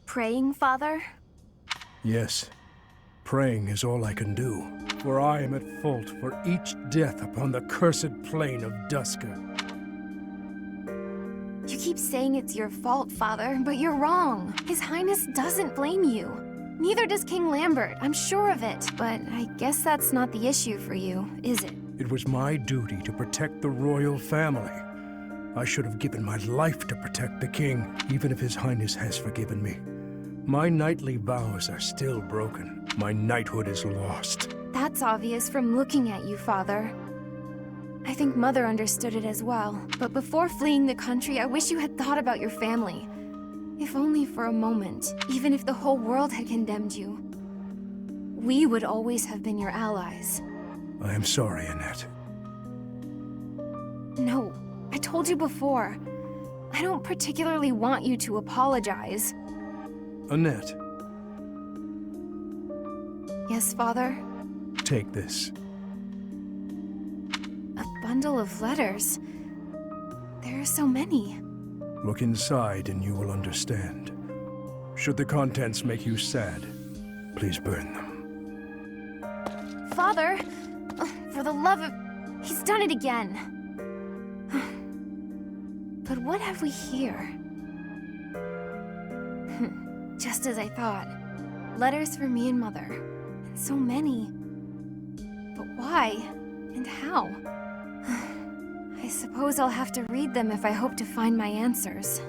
Praying, Father? Yes. Praying is all I can do, for I am at fault for each death upon the cursed plain of Duscur. You keep saying it's your fault, Father, but you're wrong. His Highness doesn't blame you. Neither does King Lambert, I'm sure of it. But I guess that's not the issue for you, is it? It was my duty to protect the royal family. I should have given my life to protect the king, even if His Highness has forgiven me. My knightly vows are still broken. My knighthood is lost. That's obvious from looking at you, Father. I think Mother understood it as well. But before fleeing the country, I wish you had thought about your family. If only for a moment, even if the whole world had condemned you. We would always have been your allies. I am sorry, Annette. No, I told you before. I don't particularly want you to apologize. Annette. Yes, Father? Take this. A bundle of letters. There are so many. Look inside and you will understand. Should the contents make you sad, please burn them. Father! For the love of... He's done it again. But what have we here? Just as I thought. Letters for me and Mother. And so many. But why? And how? I suppose I'll have to read them if I hope to find my answers.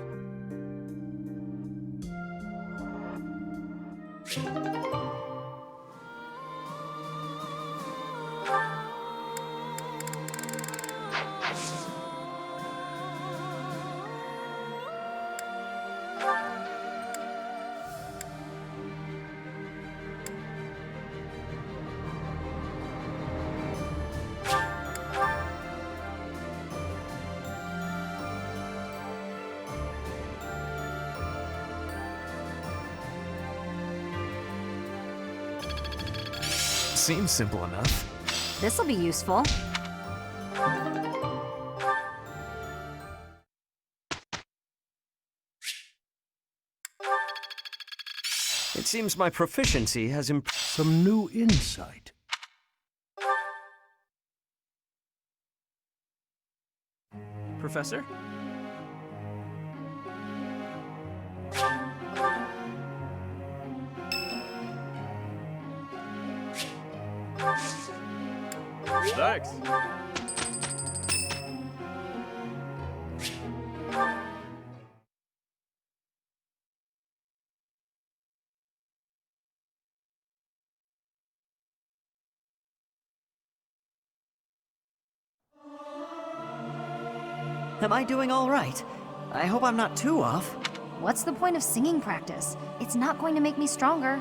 Seems simple enough. This'll be useful. It seems my proficiency has improved. Some new insight. Professor? Thanks. Am I doing all right? I hope I'm not too off. What's the point of singing practice? It's not going to make me stronger.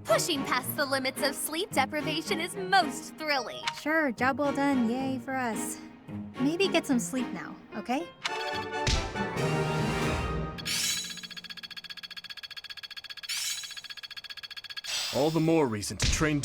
Pushing past the limits of sleep deprivation is most thrilling. Sure, job well done. Yay for us. Maybe get some sleep now, okay? All the more reason to train.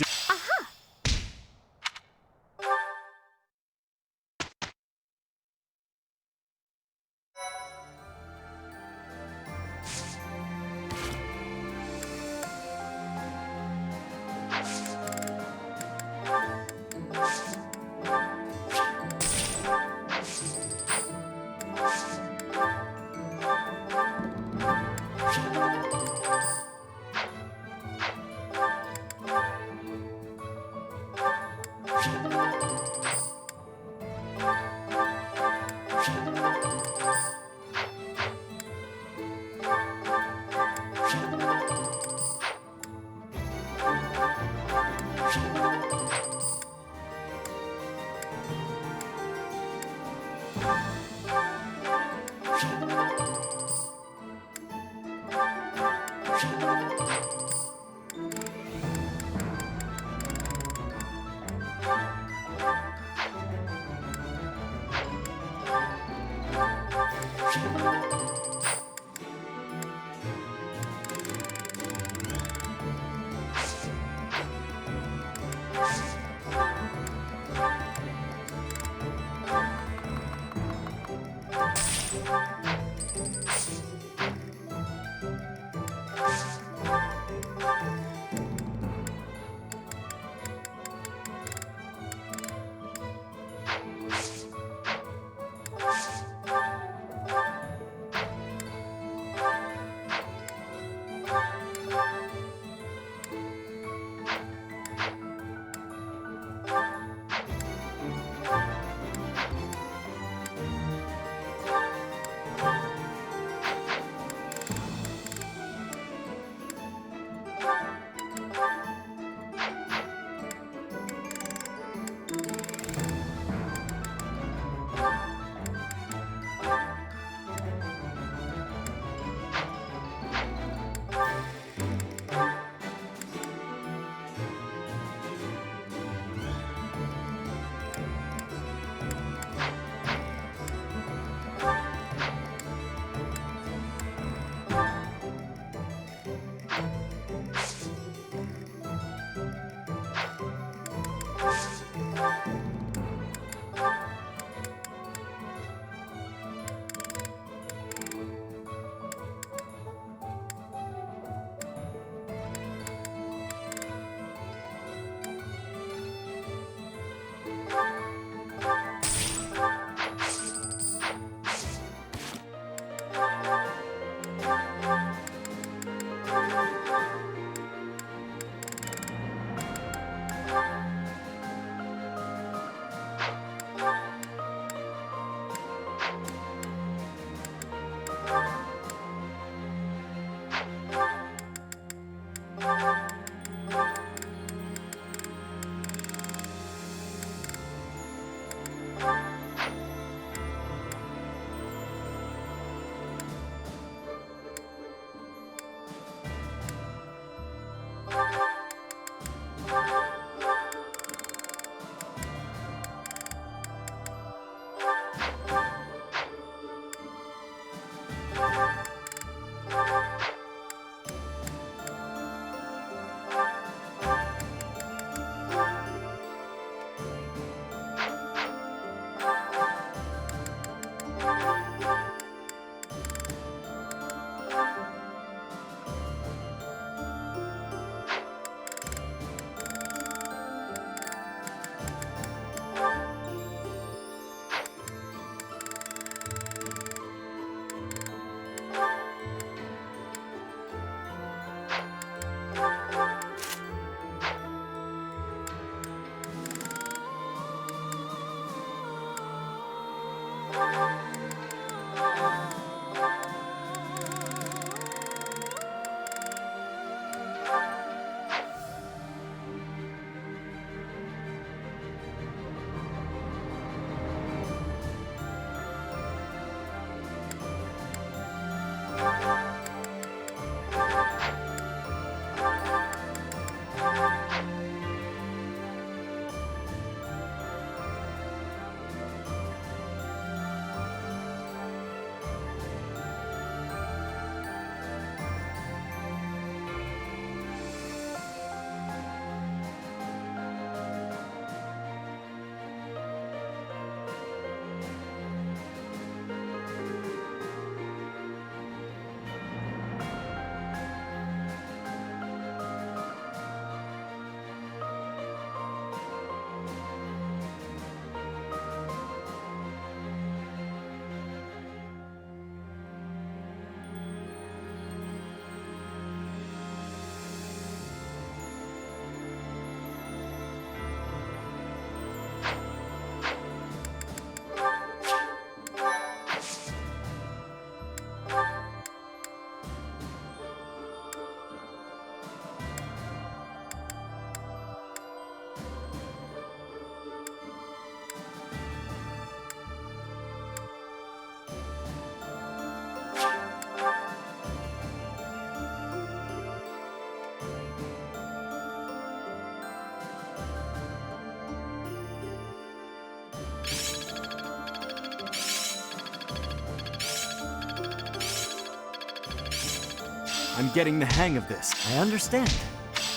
I'm getting the hang of this. I understand.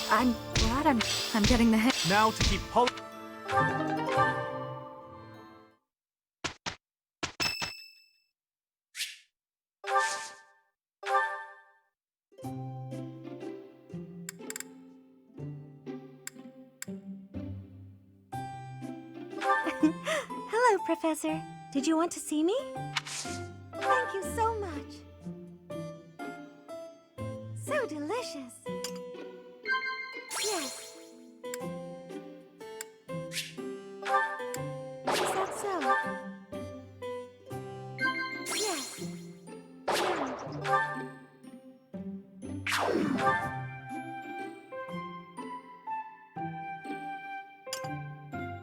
I'm glad I'm getting the hang. Now to keep pulling. Hello, Professor. Did you want to see me? Thank you so much. So delicious. Yes. Is that so? Yes.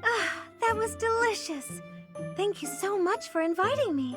Ah, that was delicious. Thank you so much for inviting me.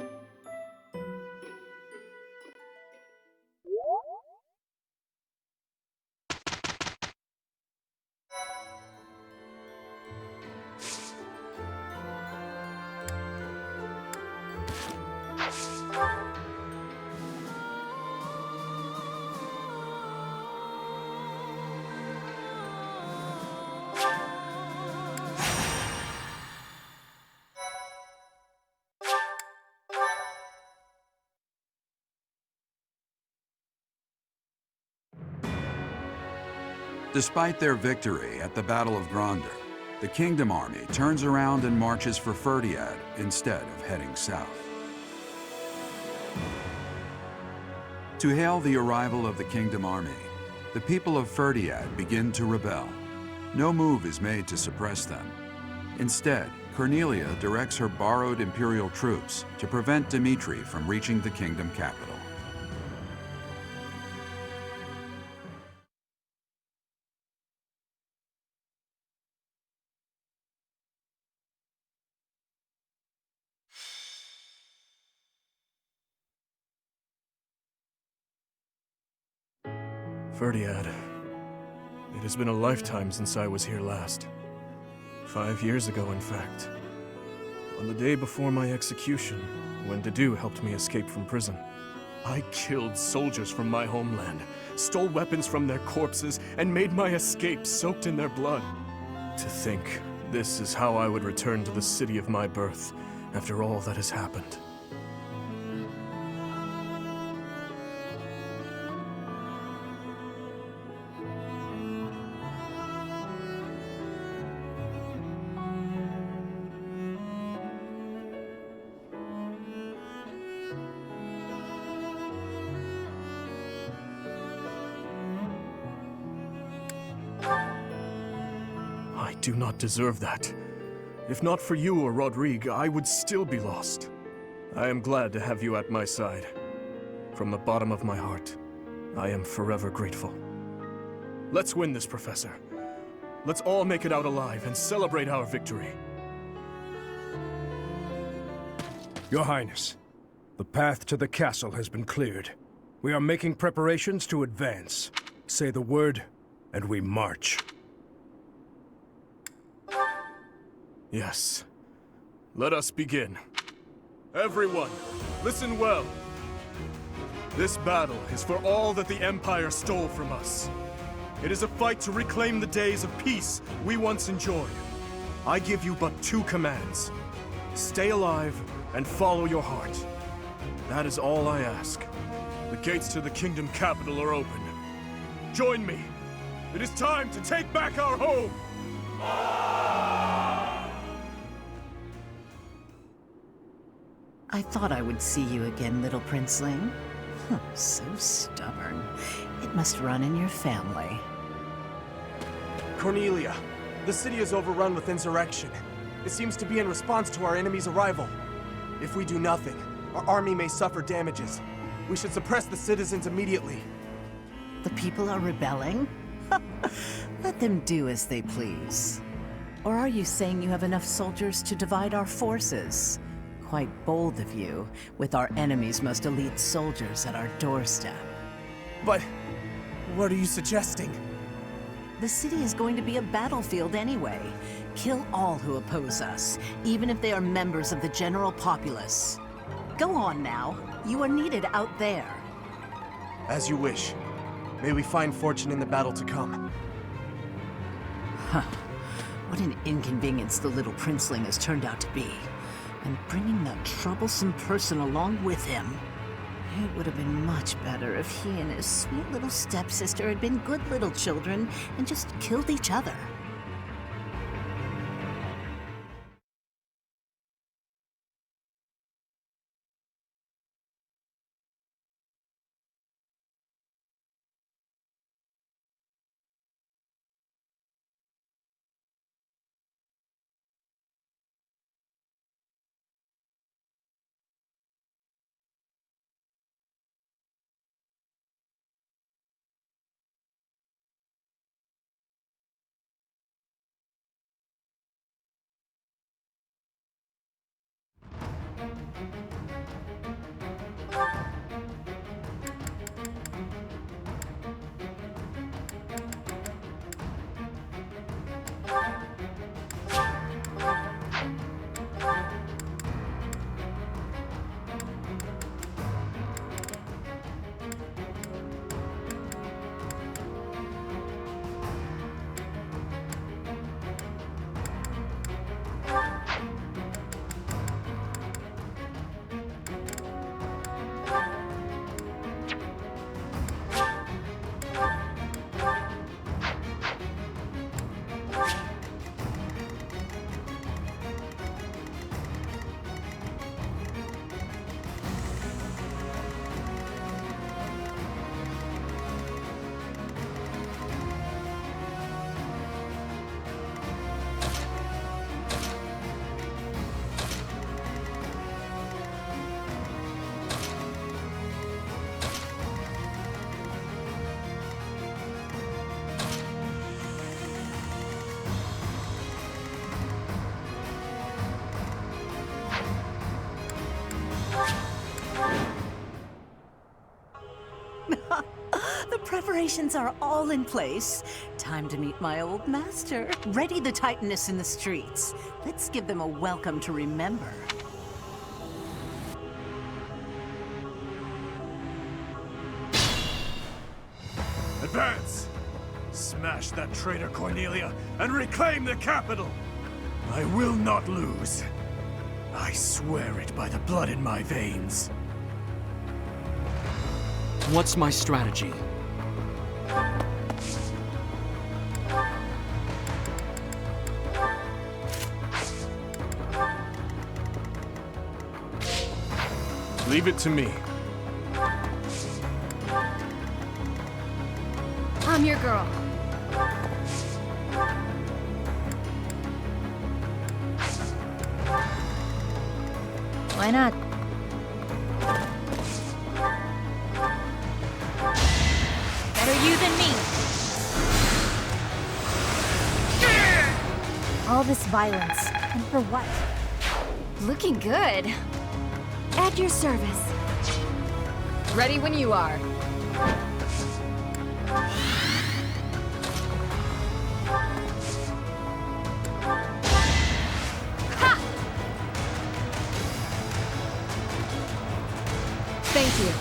Despite their victory at the Battle of Gronder, the Kingdom Army turns around and marches for Ferdiad instead of heading south. To hail the arrival of the Kingdom Army, the people of Ferdiad begin to rebel. No move is made to suppress them. Instead, Cornelia directs her borrowed Imperial troops to prevent Dimitri from reaching the kingdom capital. Ferdiad. It has been a lifetime since I was here last. 5 years ago, in fact. On the day before my execution, when Dedu helped me escape from prison. I killed soldiers from my homeland, stole weapons from their corpses, and made my escape soaked in their blood. To think this is how I would return to the city of my birth after all that has happened. I do not deserve that. If not for you or Rodrigue, I would still be lost. I am glad to have you at my side. From the bottom of my heart, I am forever grateful. Let's win this, Professor. Let's all make it out alive and celebrate our victory. Your Highness, the path to the castle has been cleared. We are making preparations to advance. Say the word, and we march. Yes. Let us begin. Everyone, listen well. This battle is for all that the Empire stole from us. It is a fight to reclaim the days of peace we once enjoyed. I give you but 2 commands. Stay alive and follow your heart. That is all I ask. The gates to the kingdom capital are open. Join me. It is time to take back our home! I thought I would see you again, little princeling. So stubborn. It must run in your family. Cornelia, the city is overrun with insurrection. It seems to be in response to our enemy's arrival. If we do nothing, our army may suffer damages. We should suppress the citizens immediately. The people are rebelling? Let them do as they please. Or are you saying you have enough soldiers to divide our forces? Quite bold of you, with our enemy's most elite soldiers at our doorstep. But what are you suggesting? The city is going to be a battlefield anyway. Kill all who oppose us, even if they are members of the general populace. Go on now. You are needed out there. As you wish. May we find fortune in the battle to come. Huh. What an inconvenience the little princeling has turned out to be. And bringing that troublesome person along with him. It would have been much better if he and his sweet little stepsister had been good little children and just killed each other. Preparations are all in place. Time to meet my old master. Ready the Titaness in the streets. Let's give them a welcome to remember. Advance! Smash that traitor Cornelia and reclaim the capital! I will not lose. I swear it by the blood in my veins. What's my strategy? Leave it to me. I'm your girl. Why not? Better you than me. All this violence, and for what? Looking good. At your service. Ready when you are. Thank you.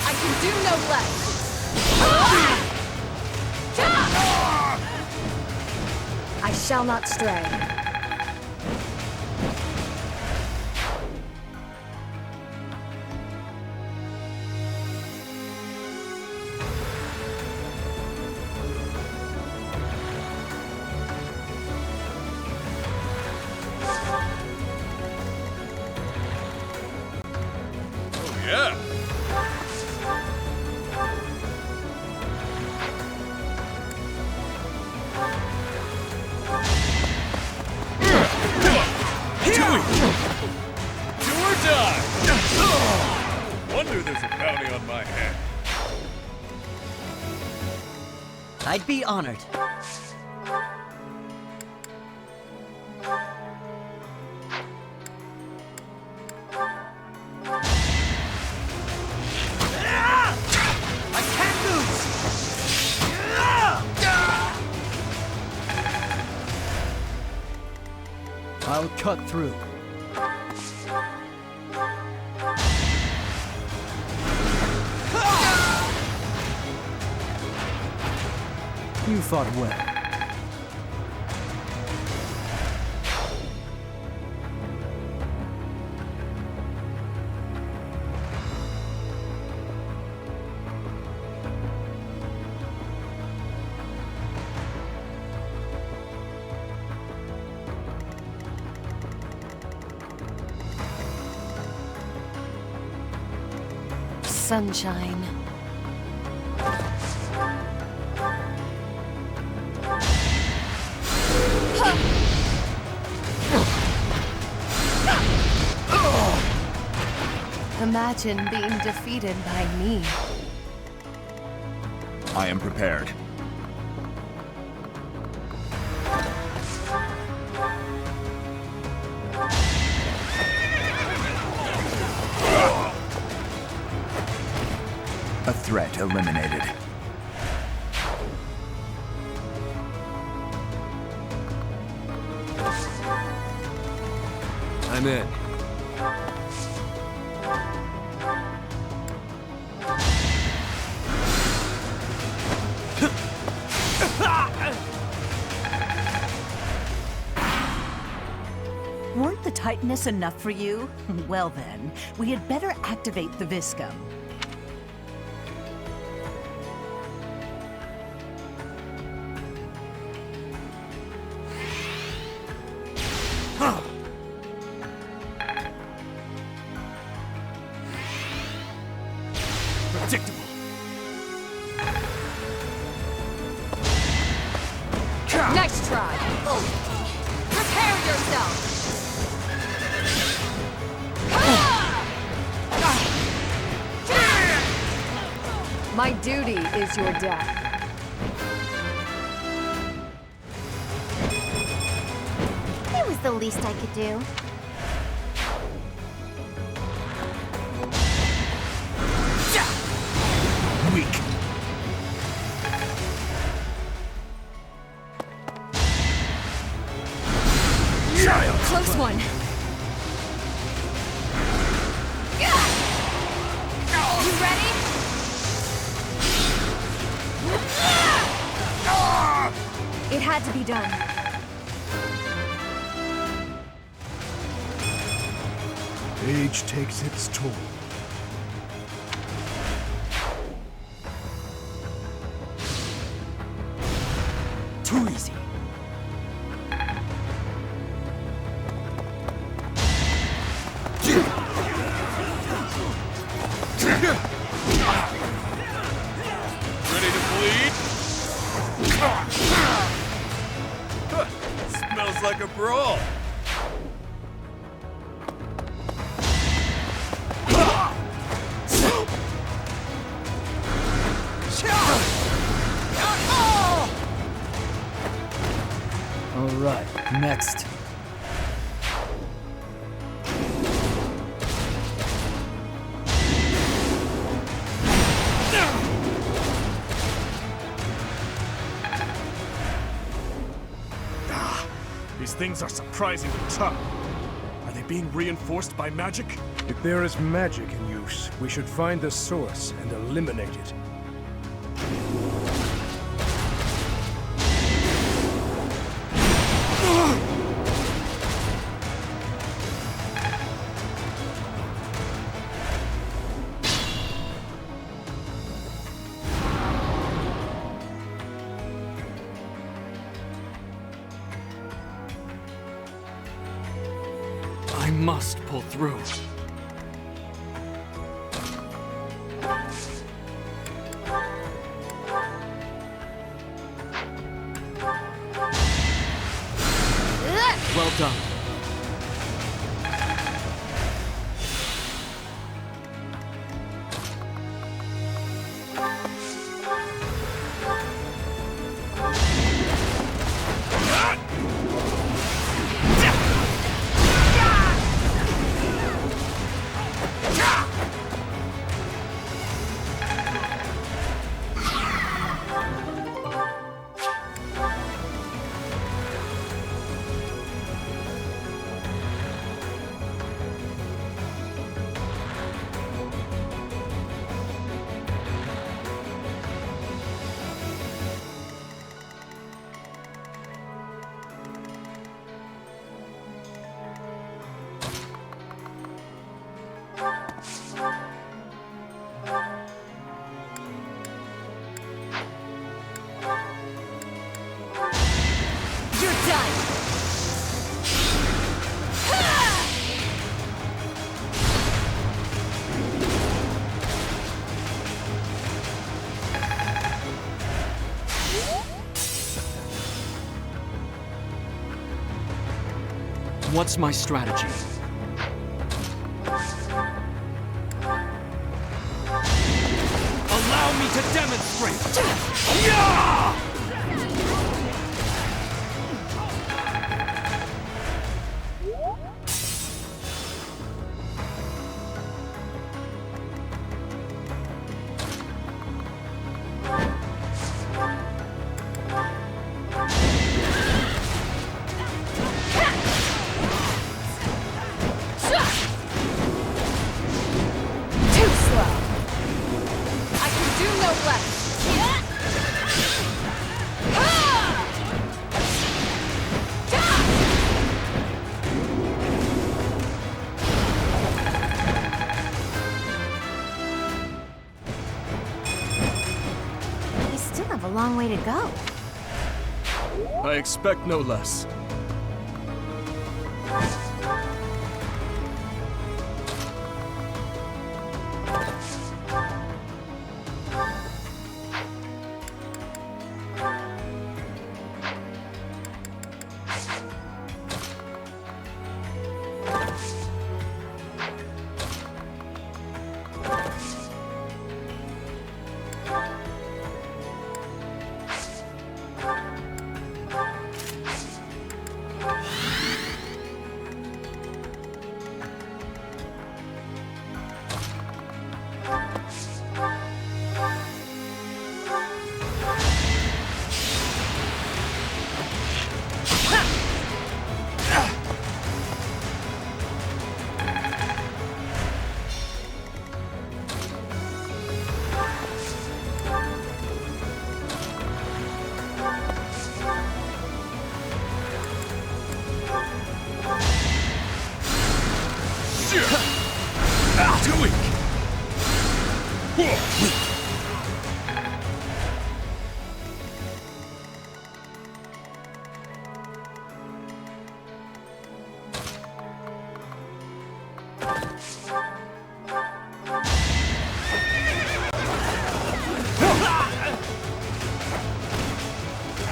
I can do no less. I shall not stray. Yeah. Do or die! Wonder there's a bounty on my head. I'd be honored. I can't lose! I'll cut through. You fought well. Sunshine. Imagine being defeated by me. I am prepared. A threat eliminated. I'm in. Weren't the Titaness enough for you? Well then, we had better activate the Viscum. Predictable. Nice try. Prepare yourself. My duty is your death. It was the least I could do. Weak. Child! Close one. You ready? It had to be done. Age takes its toll. Too easy. Ready to bleed? Smells like a brawl. All right, next. These things are surprisingly tough. Are they being reinforced by magic? If there is magic in use, we should find the source and eliminate it. I must pull through. Well done. You're done! What's my strategy? Allow me to demonstrate! Yeah! Too slow. I can do no less. We still have a long way to go. I expect no less.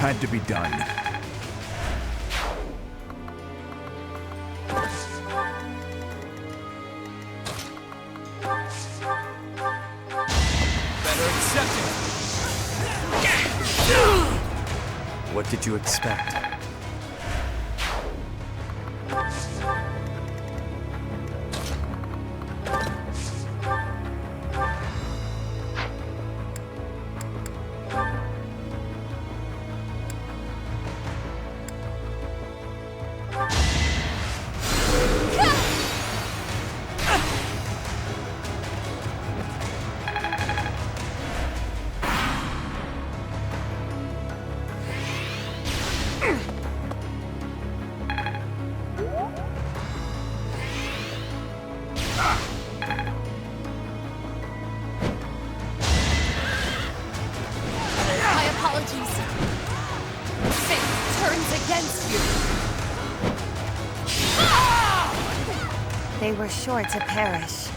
Had to be done. Better accept it. What did you expect? My apologies. Fate turns against you. They were sure to perish.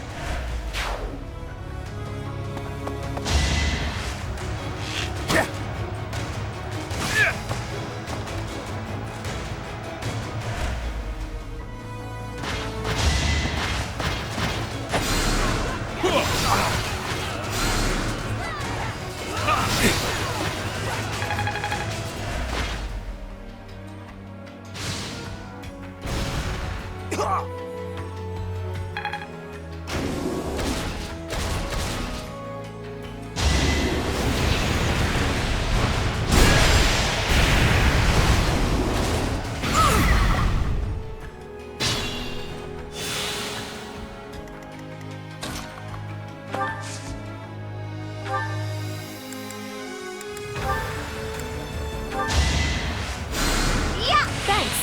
Yeah! Thanks!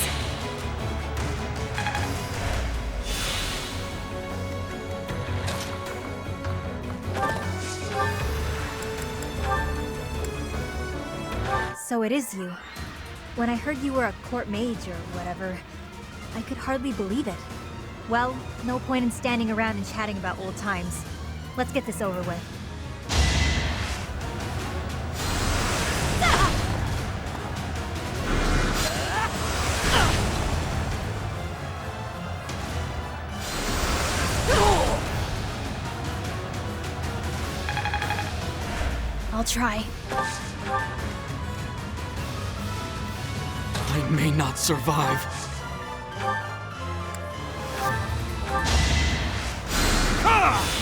So it is you. When I heard you were a court mage or whatever, I could hardly believe it. Well, no point in standing around and chatting about old times. Let's get this over with. I'll try. I may not survive.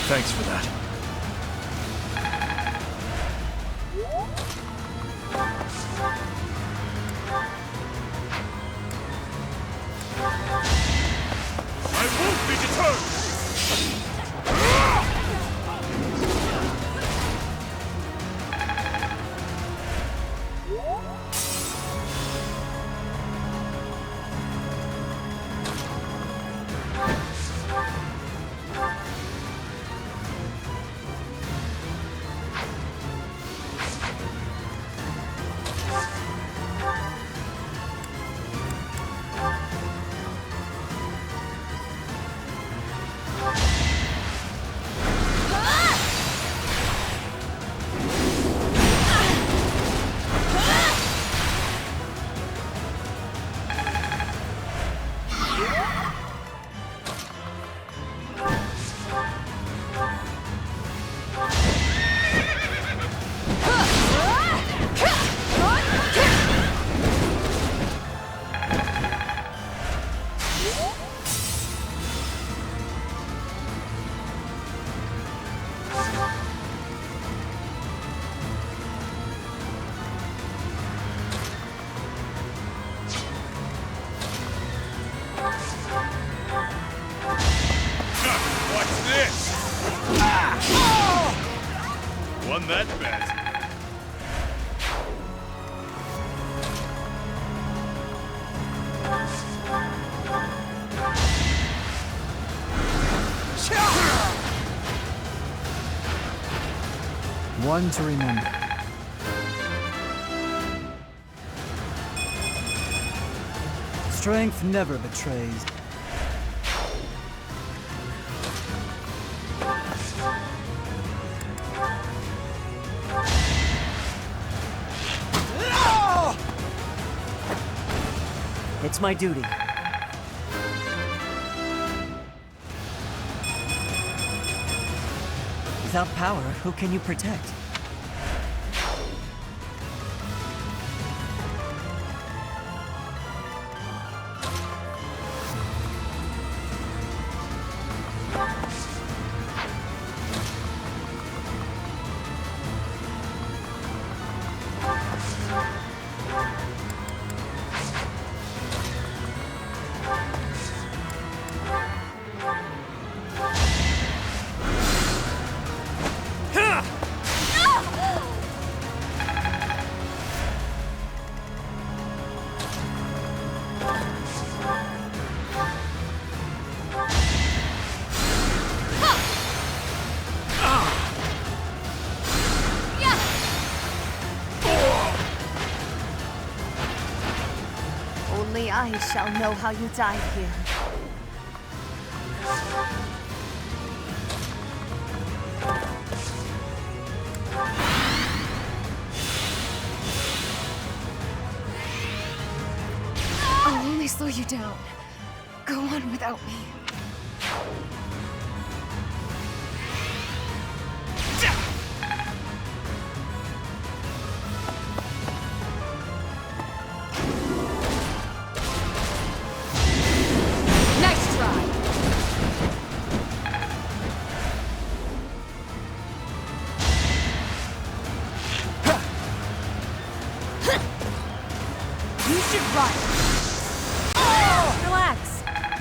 Thanks for that. I won't be deterred! Won that bet. One to remember. Strength never betrays. It's my duty. Without power, who can you protect? Only I shall know how you died here. I'll only slow you down. Go on without me. Nice try! You should run. Relax.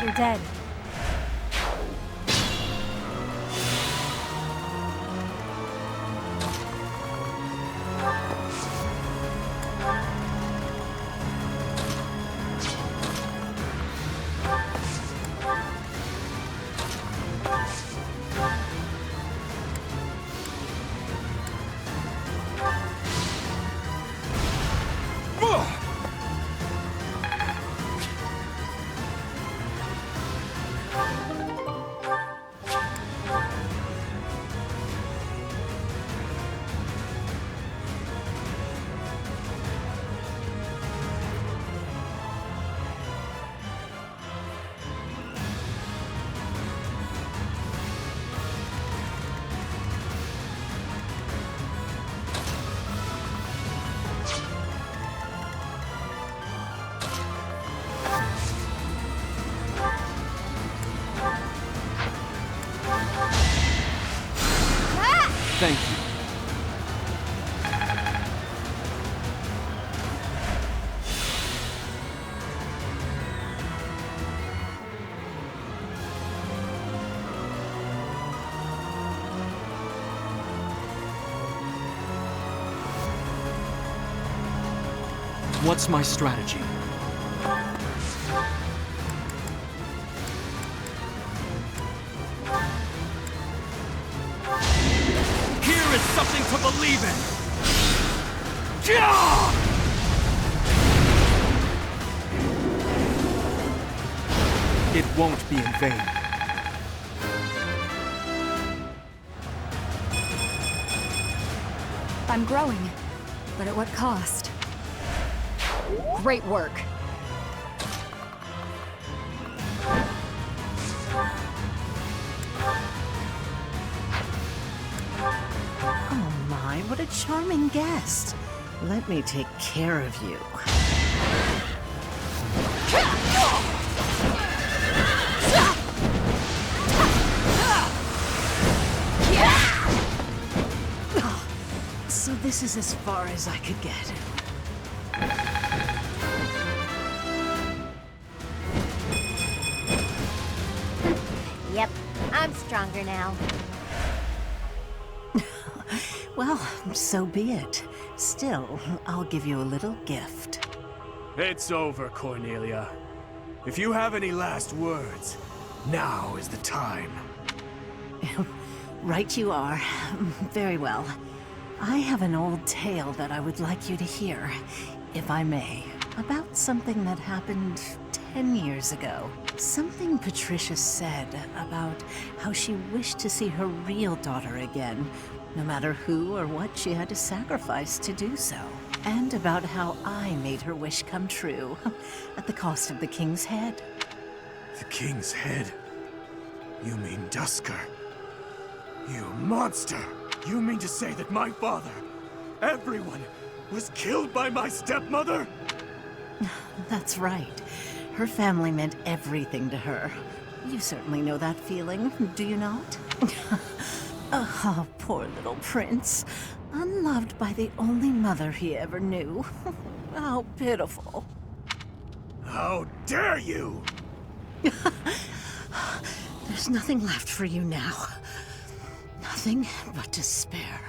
You're dead. Thank you. What's my strategy? Here is something to believe in! It won't be in vain. I'm growing, but at what cost? Great work. Oh my, what a charming guest. Let me take care of you. So this is as far as I could get. Yep, I'm stronger now. Well, so be it. Still, I'll give you a little gift. It's over, Cornelia. If you have any last words, now is the time. Right you are. Very well. I have an old tale that I would like you to hear, if I may, about something that happened 10 years ago. Something Patricia said about how she wished to see her real daughter again, no matter who or what she had to sacrifice to do so. And about how I made her wish come true, at the cost of the king's head. The king's head? You mean Dusker? You monster! You mean to say that my father, everyone, was killed by my stepmother? That's right. Her family meant everything to her. You certainly know that feeling, do you not? Oh, poor little prince. Unloved by the only mother he ever knew. How pitiful. How dare you! There's nothing left for you now. Nothing but despair.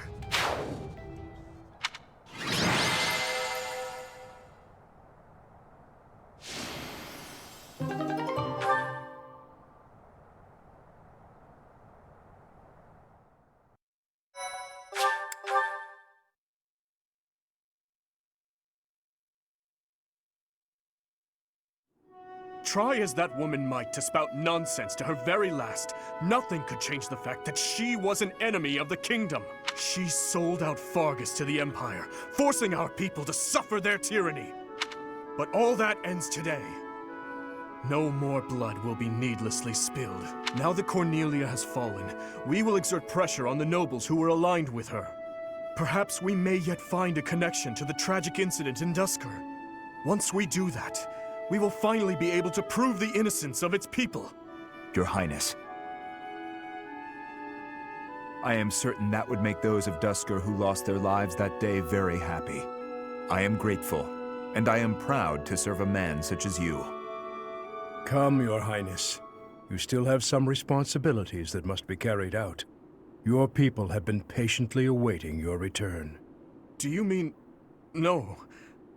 Try as that woman might to spout nonsense to her very last, nothing could change the fact that she was an enemy of the kingdom. She sold out Fargus to the Empire, forcing our people to suffer their tyranny. But all that ends today. No more blood will be needlessly spilled. Now that Cornelia has fallen, we will exert pressure on the nobles who were aligned with her. Perhaps we may yet find a connection to the tragic incident in Dusker. Once we do that, we will finally be able to prove the innocence of its people. Your Highness. I am certain that would make those of Dusker who lost their lives that day very happy. I am grateful, and I am proud to serve a man such as you. Come, Your Highness. You still have some responsibilities that must be carried out. Your people have been patiently awaiting your return. Do you mean... No.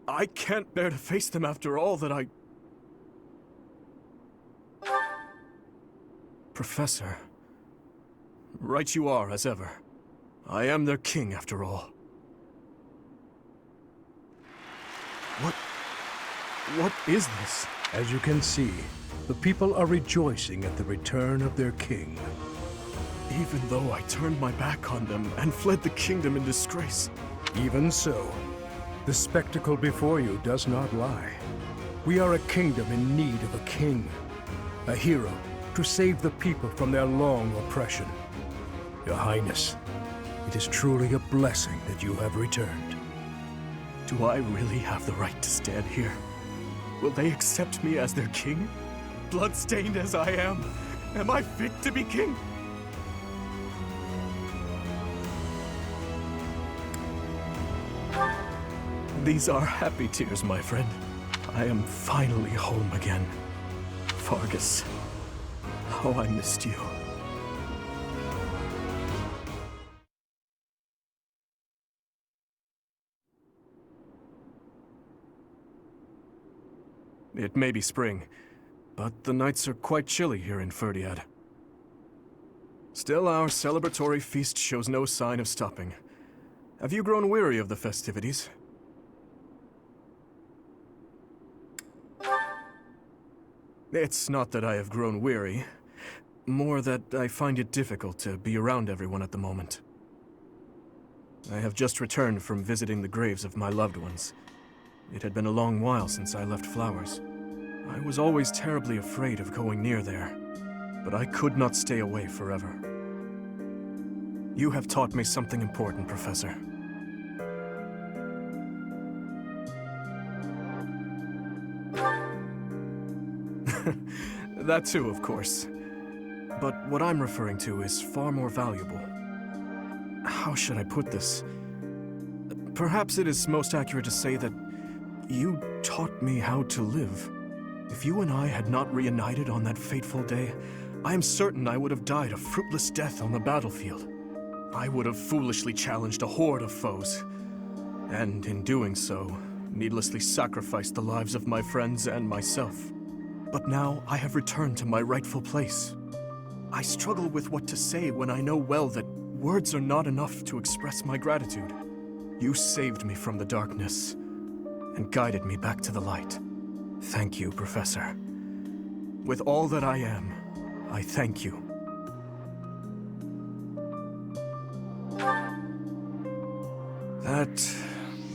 I can't bear to face them after all that I... Professor. Right you are, as ever. I am their king, after all. What is this? As you can see, the people are rejoicing at the return of their king. Even though I turned my back on them and fled the kingdom in disgrace. Even so, the spectacle before you does not lie. We are a kingdom in need of a king, a hero to save the people from their long oppression. Your Highness, it is truly a blessing that you have returned. Do I really have the right to stand here? Will they accept me as their king? Bloodstained as I am I fit to be king? These are happy tears, my friend. I am finally home again. Fargus, how I missed you. It may be spring, but the nights are quite chilly here in Ferdiad. Still, our celebratory feast shows no sign of stopping. Have you grown weary of the festivities? It's not that I have grown weary, more that I find it difficult to be around everyone at the moment. I have just returned from visiting the graves of my loved ones. It had been a long while since I left Flowers. I was always terribly afraid of going near there, but I could not stay away forever. You have taught me something important, Professor. That too, of course. But what I'm referring to is far more valuable. How should I put this? Perhaps it is most accurate to say that you taught me how to live. If you and I had not reunited on that fateful day, I am certain I would have died a fruitless death on the battlefield. I would have foolishly challenged a horde of foes. And in doing so, needlessly sacrificed the lives of my friends and myself. But now I have returned to my rightful place. I struggle with what to say when I know well that words are not enough to express my gratitude. You saved me from the darkness and guided me back to the light. Thank you, Professor. With all that I am, I thank you.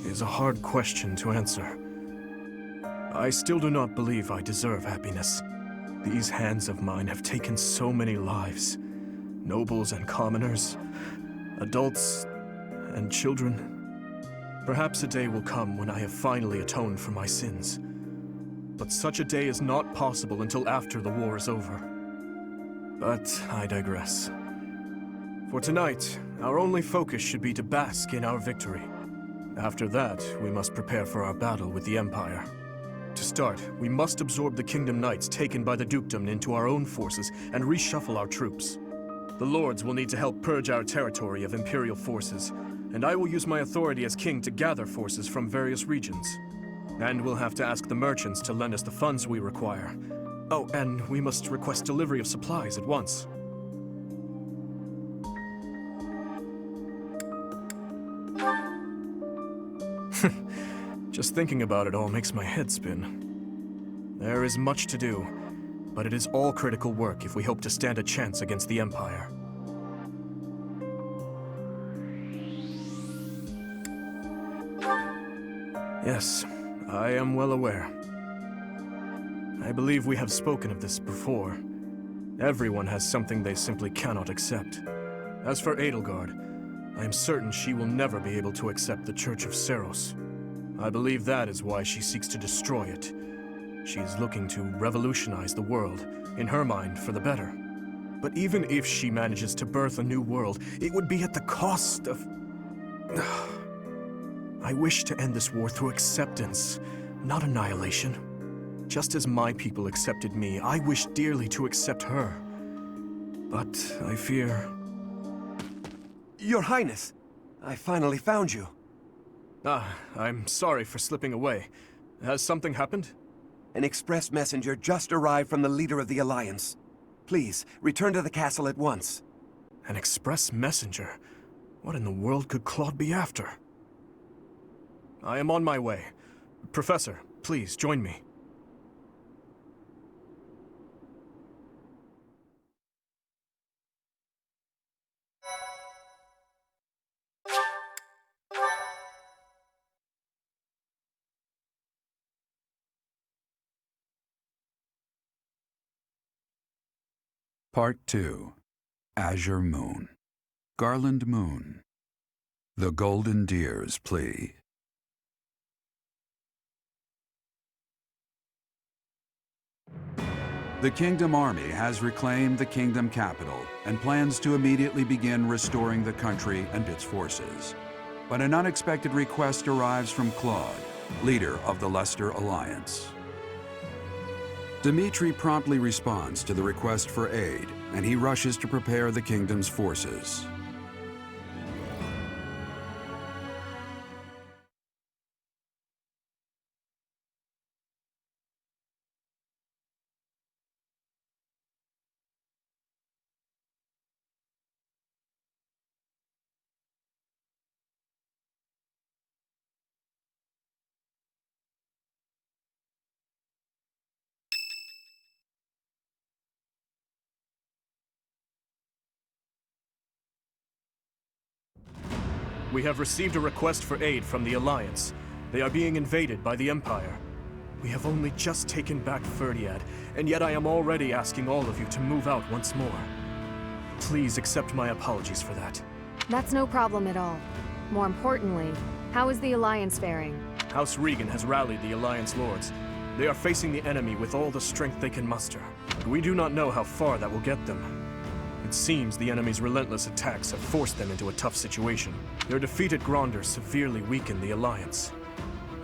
is a hard question to answer. I still do not believe I deserve happiness. These hands of mine have taken so many lives. Nobles and commoners, adults and children. Perhaps a day will come when I have finally atoned for my sins. But such a day is not possible until after the war is over. But I digress. For tonight, our only focus should be to bask in our victory. After that, we must prepare for our battle with the Empire. To start, we must absorb the Kingdom Knights taken by the Dukedom into our own forces and reshuffle our troops. The Lords will need to help purge our territory of Imperial forces, and I will use my authority as king to gather forces from various regions. And we'll have to ask the merchants to lend us the funds we require. Oh, and we must request delivery of supplies at once. Just thinking about it all makes my head spin. There is much to do, but it is all critical work if we hope to stand a chance against the Empire. Yes, I am well aware. I believe we have spoken of this before. Everyone has something they simply cannot accept. As for Edelgard, I am certain she will never be able to accept the Church of Seiros. I believe that is why she seeks to destroy it. She is looking to revolutionize the world, in her mind, for the better. But even if she manages to birth a new world, it would be at the cost of... I wish to end this war through acceptance, not annihilation. Just as my people accepted me, I wish dearly to accept her. But I fear... Your Highness, I finally found you. I'm sorry for slipping away. Has something happened? An express messenger just arrived from the leader of the Alliance. Please, return to the castle at once. An express messenger? What in the world could Claude be after? I am on my way. Professor, please join me. Part 2. Azure Moon. Garland Moon. The Golden Deer's Plea. The Kingdom Army has reclaimed the Kingdom capital and plans to immediately begin restoring the country and its forces. But an unexpected request arrives from Claude, leader of the Leicester Alliance. Dimitri promptly responds to the request for aid, and he rushes to prepare the kingdom's forces. We have received a request for aid from the Alliance. They are being invaded by the Empire. We have only just taken back Ferdiad, and yet I am already asking all of you to move out once more. Please accept my apologies for that. That's no problem at all. More importantly, how is the Alliance faring? House Regan has rallied the Alliance Lords. They are facing the enemy with all the strength they can muster. But we do not know how far that will get them. It seems the enemy's relentless attacks have forced them into a tough situation. Their defeat at Gronder severely weakened the Alliance.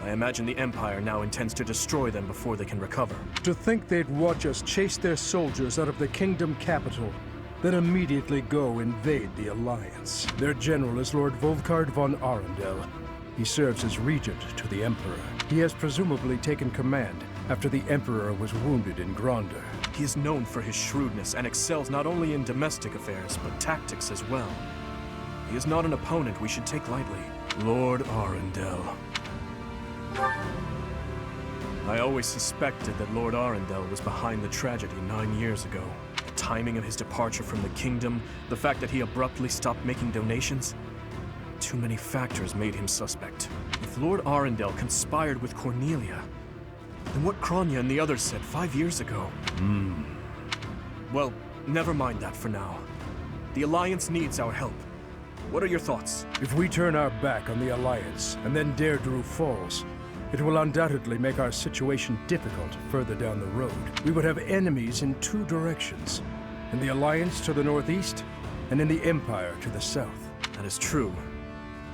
I imagine the Empire now intends to destroy them before they can recover. To think they'd watch us chase their soldiers out of the Kingdom capital, then immediately go invade the Alliance. Their general is Lord Volkard von Arundel. He serves as regent to the Emperor. He has presumably taken command after the Emperor was wounded in Gronder. He is known for his shrewdness and excels not only in domestic affairs, but tactics as well. He is not an opponent we should take lightly. Lord Arundel. I always suspected that Lord Arundel was behind the tragedy 9 years ago. The timing of his departure from the kingdom, the fact that he abruptly stopped making donations. Too many factors made him suspect. If Lord Arundel conspired with Cornelia, then what Kronya and the others said 5 years ago... Well, never mind that for now. The Alliance needs our help. What are your thoughts? If we turn our back on the Alliance and then Deirdre falls, it will undoubtedly make our situation difficult further down the road. We would have enemies in two directions. In the Alliance to the northeast, and in the Empire to the south. That is true.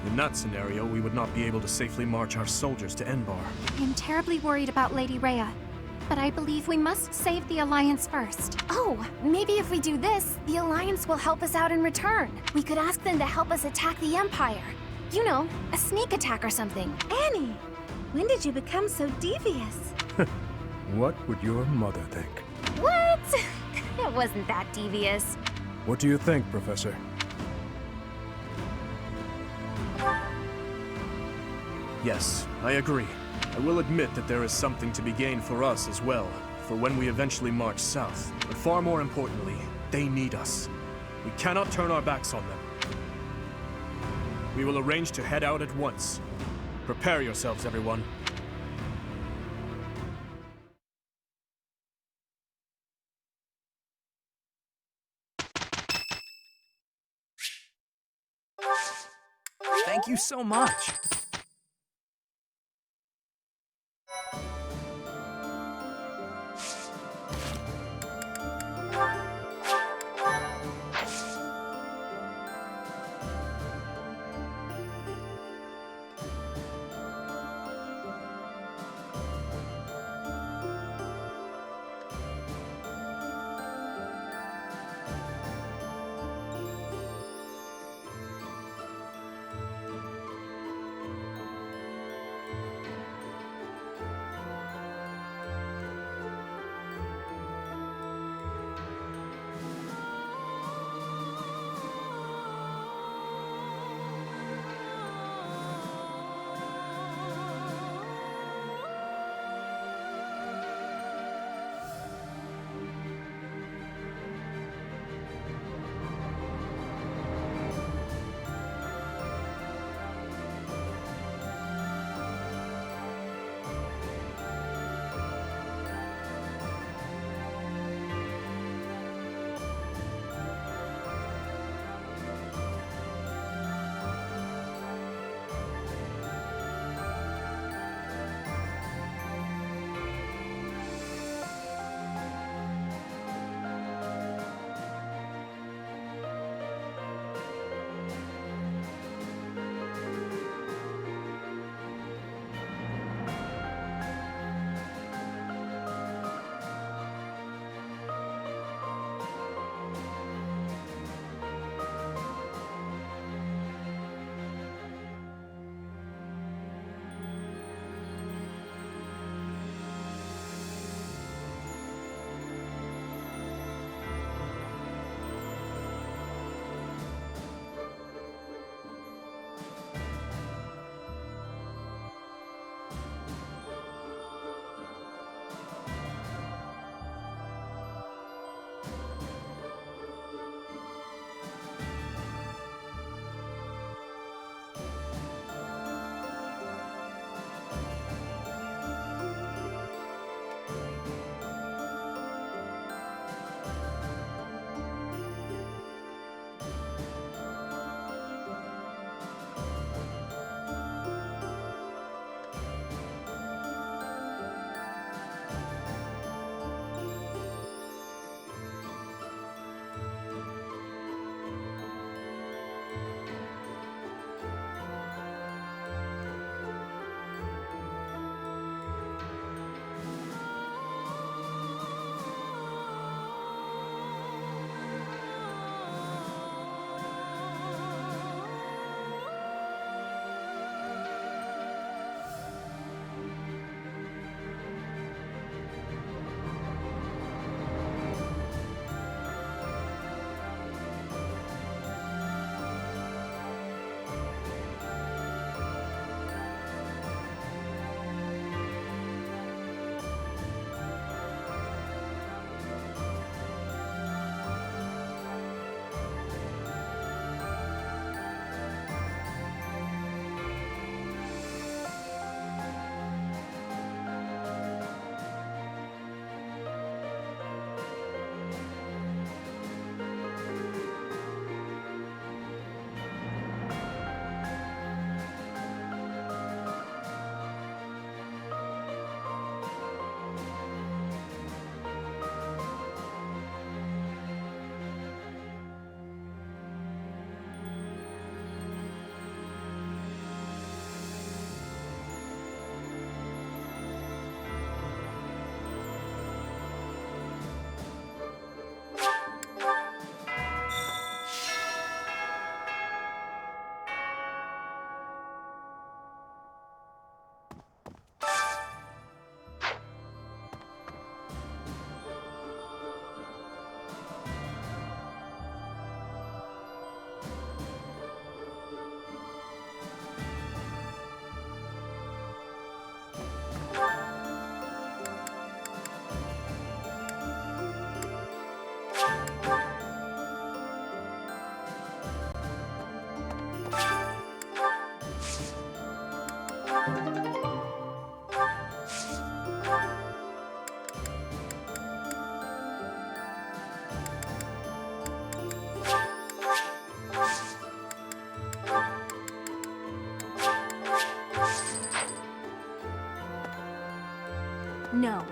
In that scenario, we would not be able to safely march our soldiers to Enbar. I'm terribly worried about Lady Rhea, but I believe we must save the Alliance first. Oh, maybe if we do this, the Alliance will help us out in return. We could ask them to help us attack the Empire. You know, a sneak attack or something. Annie, when did you become so devious? What would your mother think? What? It wasn't that devious. What do you think, Professor? Yes, I agree. I will admit that there is something to be gained for us as well, for when we eventually march south. But far more importantly, they need us. We cannot turn our backs on them. We will arrange to head out at once. Prepare yourselves, everyone. Thank you so much. No.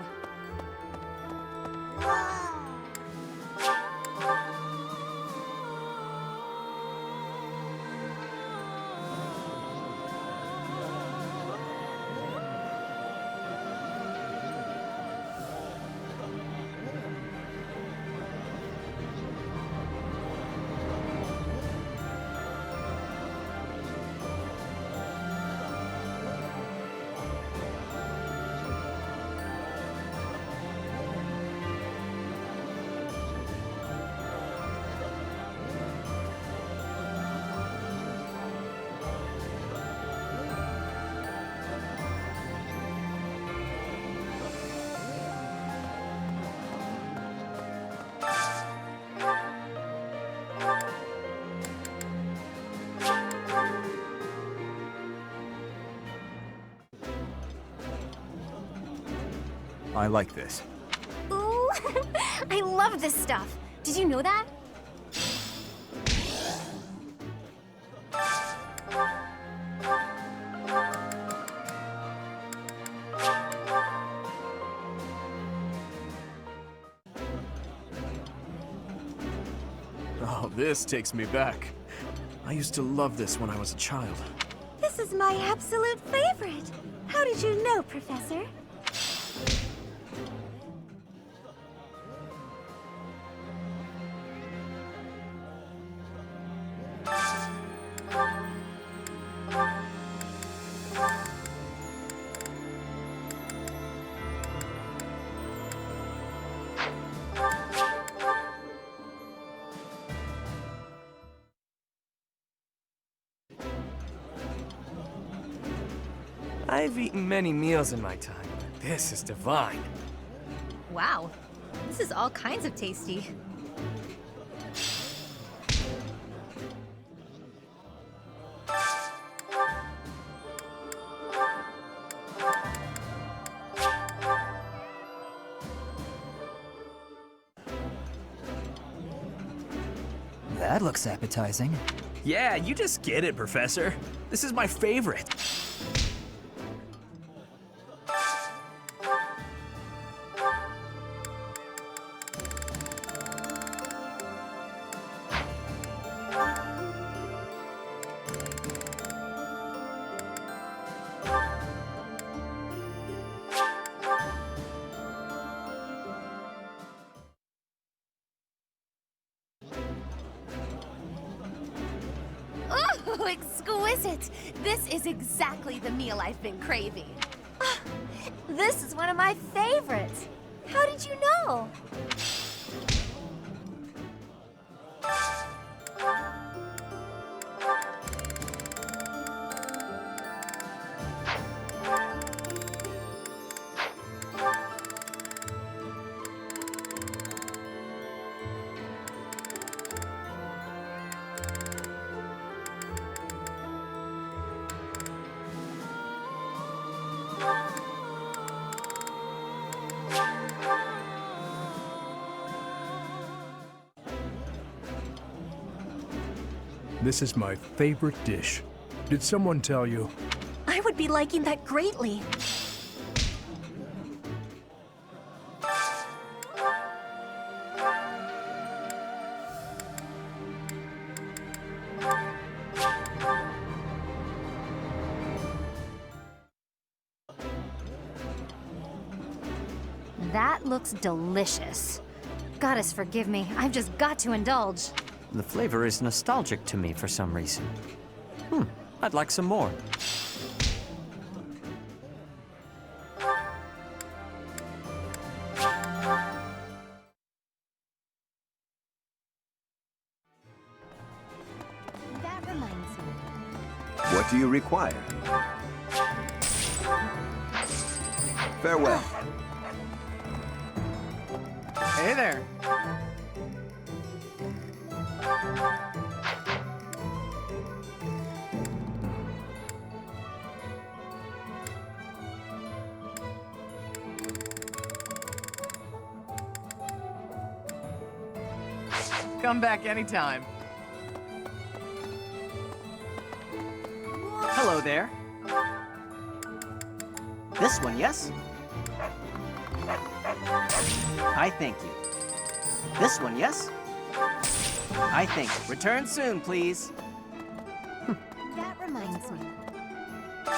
I like this. Ooh, I love this stuff. Did you know that? Oh, this takes me back. I used to love this when I was a child. This is my absolute favorite. How did you know, Professor? I've eaten many meals in my time, but this is divine. Wow, this is all kinds of tasty. That looks appetizing. Yeah, you just get it, Professor. This is my favorite. Oh, exquisite! This is exactly the meal I've been craving. This is one of my favorites. How did you know? This is my favorite dish. Did someone tell you? I would be liking that greatly. That looks delicious. Goddess, forgive me. I've just got to indulge. The flavor is nostalgic to me for some reason. I'd like some more. That reminds me. What do you require? Farewell. Hey there. Come back anytime. Hello there. This one, yes? I thank you. This one, yes? I think. Return soon, please. That reminds me.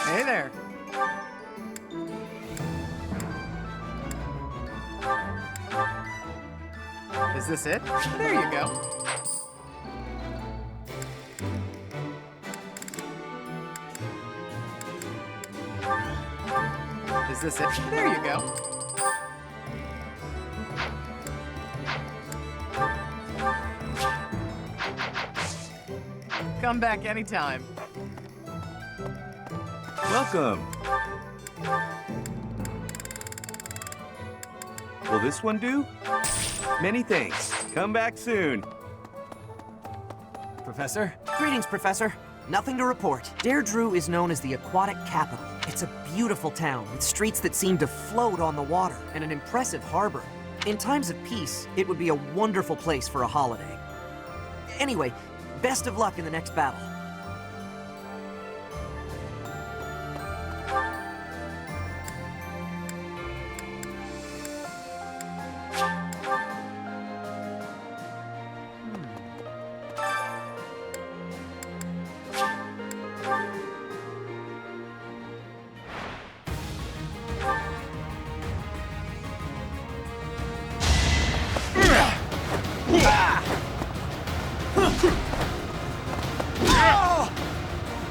Hey there. Is this it? There you go. Is this it? There you go. Come back anytime. Welcome. Will this one do? Many thanks. Come back soon. Professor? Greetings, Professor. Nothing to report. Deirdre is known as the aquatic capital. It's a beautiful town with streets that seem to float on the water and an impressive harbor. In times of peace, it would be a wonderful place for a holiday. Anyway, best of luck in the next battle.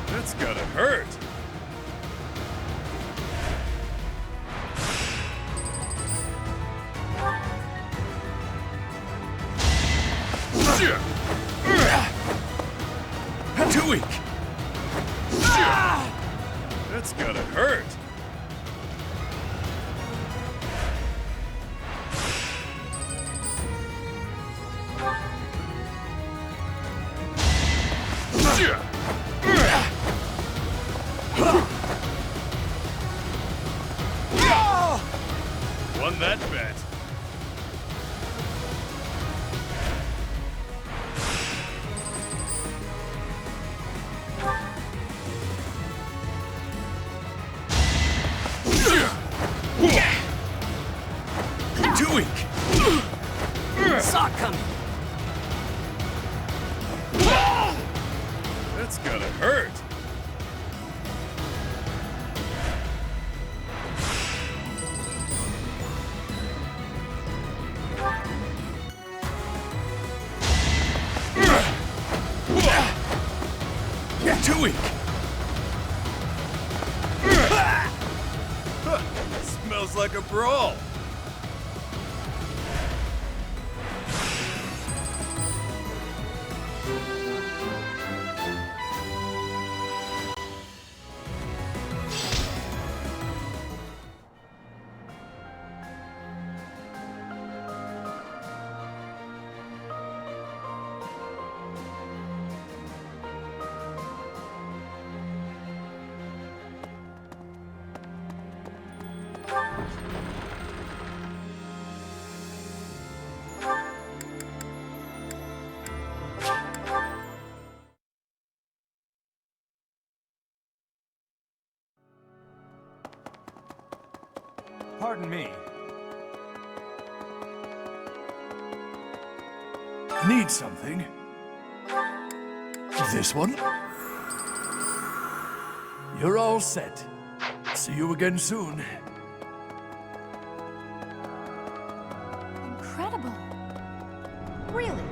That's gotta hurt. Too weak. That's gotta hurt. Won that bet. Too weak. Saw it coming. That's gotta hurt. Too weak. Smells like a brawl. Pardon me. Need something? This one? You're all set. See you again soon. Incredible. Really?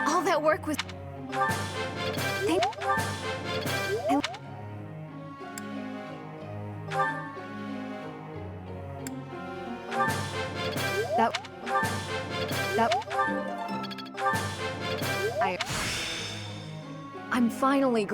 All that work was... I'm finally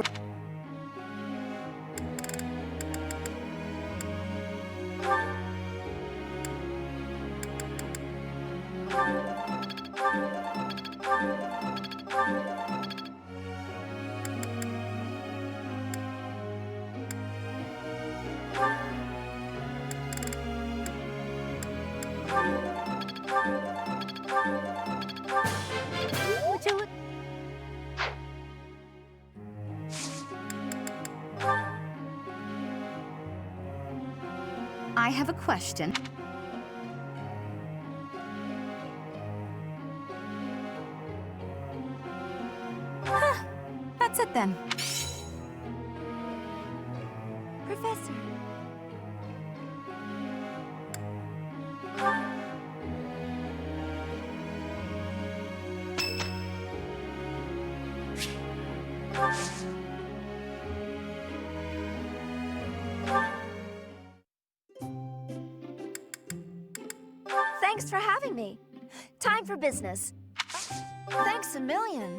I have a question. Huh, that's it then. Professor. Thanks for having me. Time for business. Thanks a million.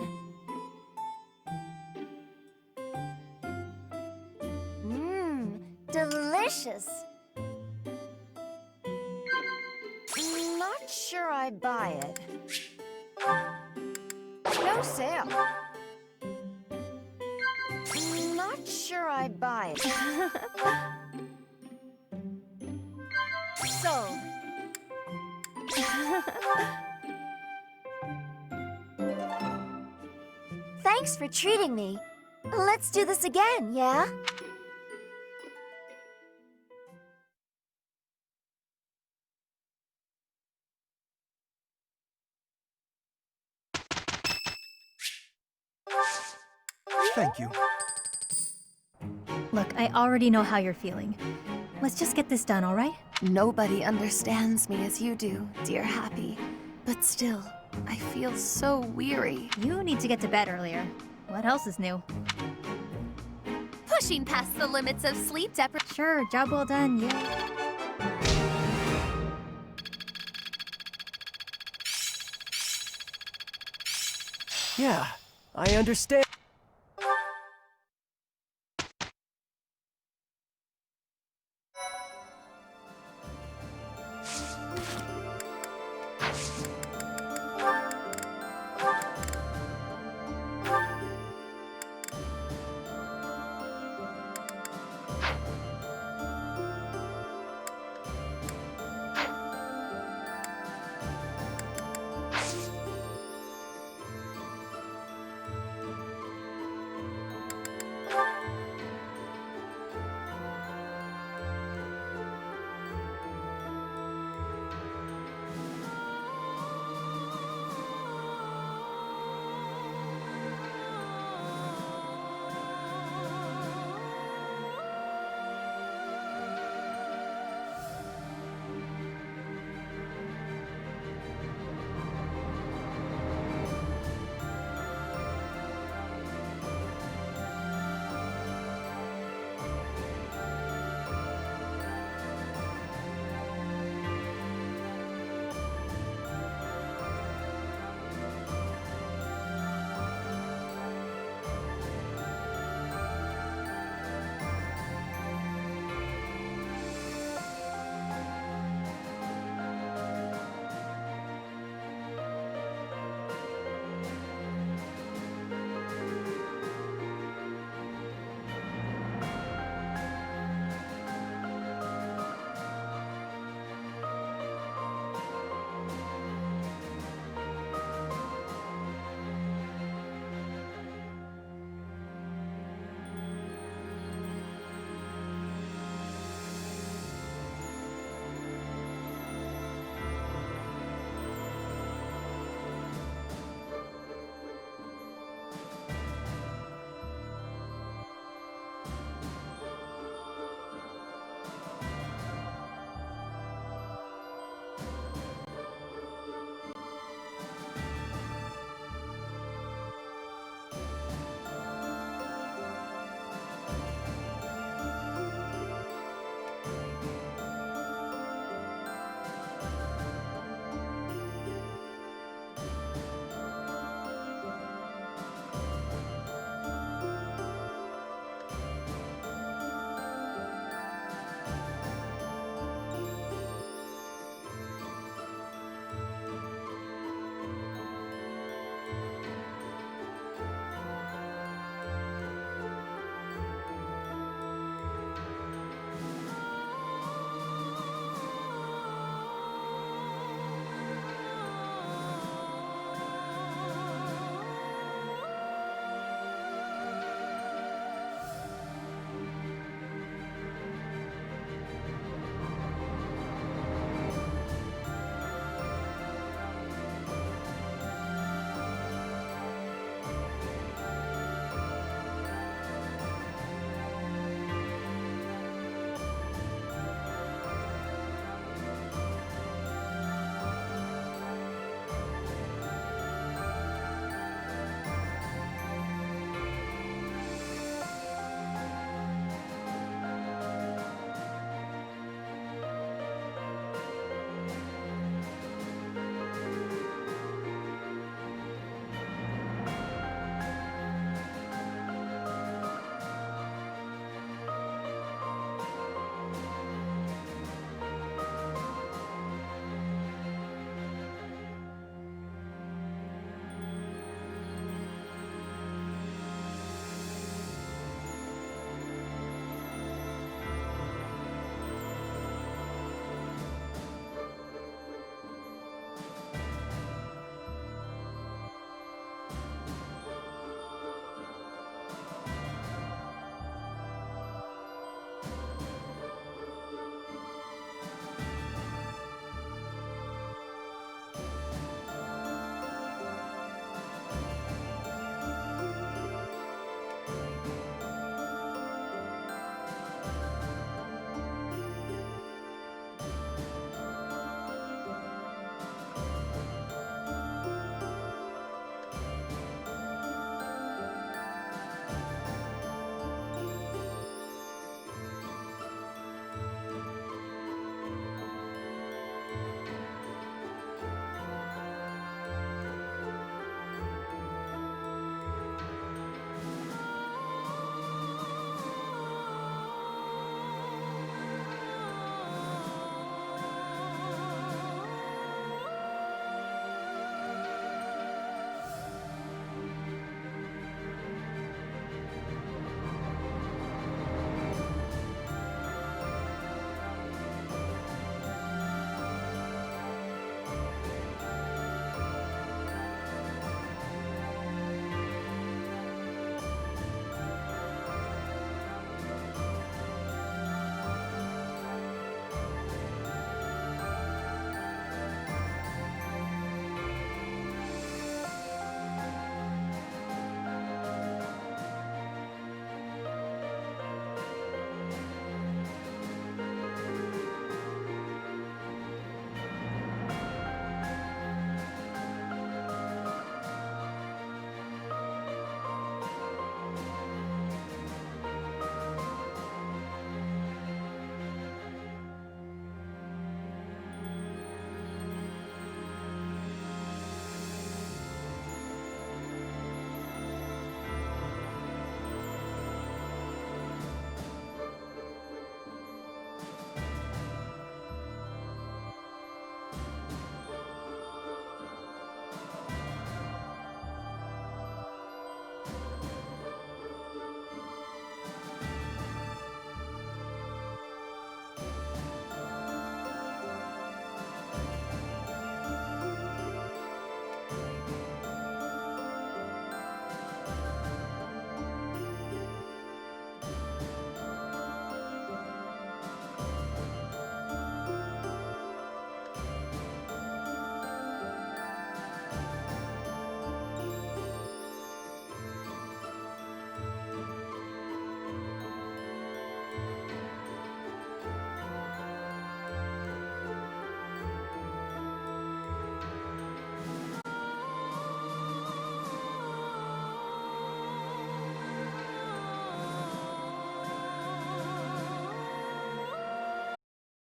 Delicious. Not sure I buy it. No sale. Not sure I buy it. Sold. Thanks for treating me. Let's do this again, yeah? Thank you. Look, I already know how you're feeling. Let's just get this done, all right? Nobody understands me as you do, dear Happy. But still, I feel so weary. You need to get to bed earlier. What else is new? Pushing past the limits of sleep deprivation. Sure, job well done, yeah. Yeah, I understand.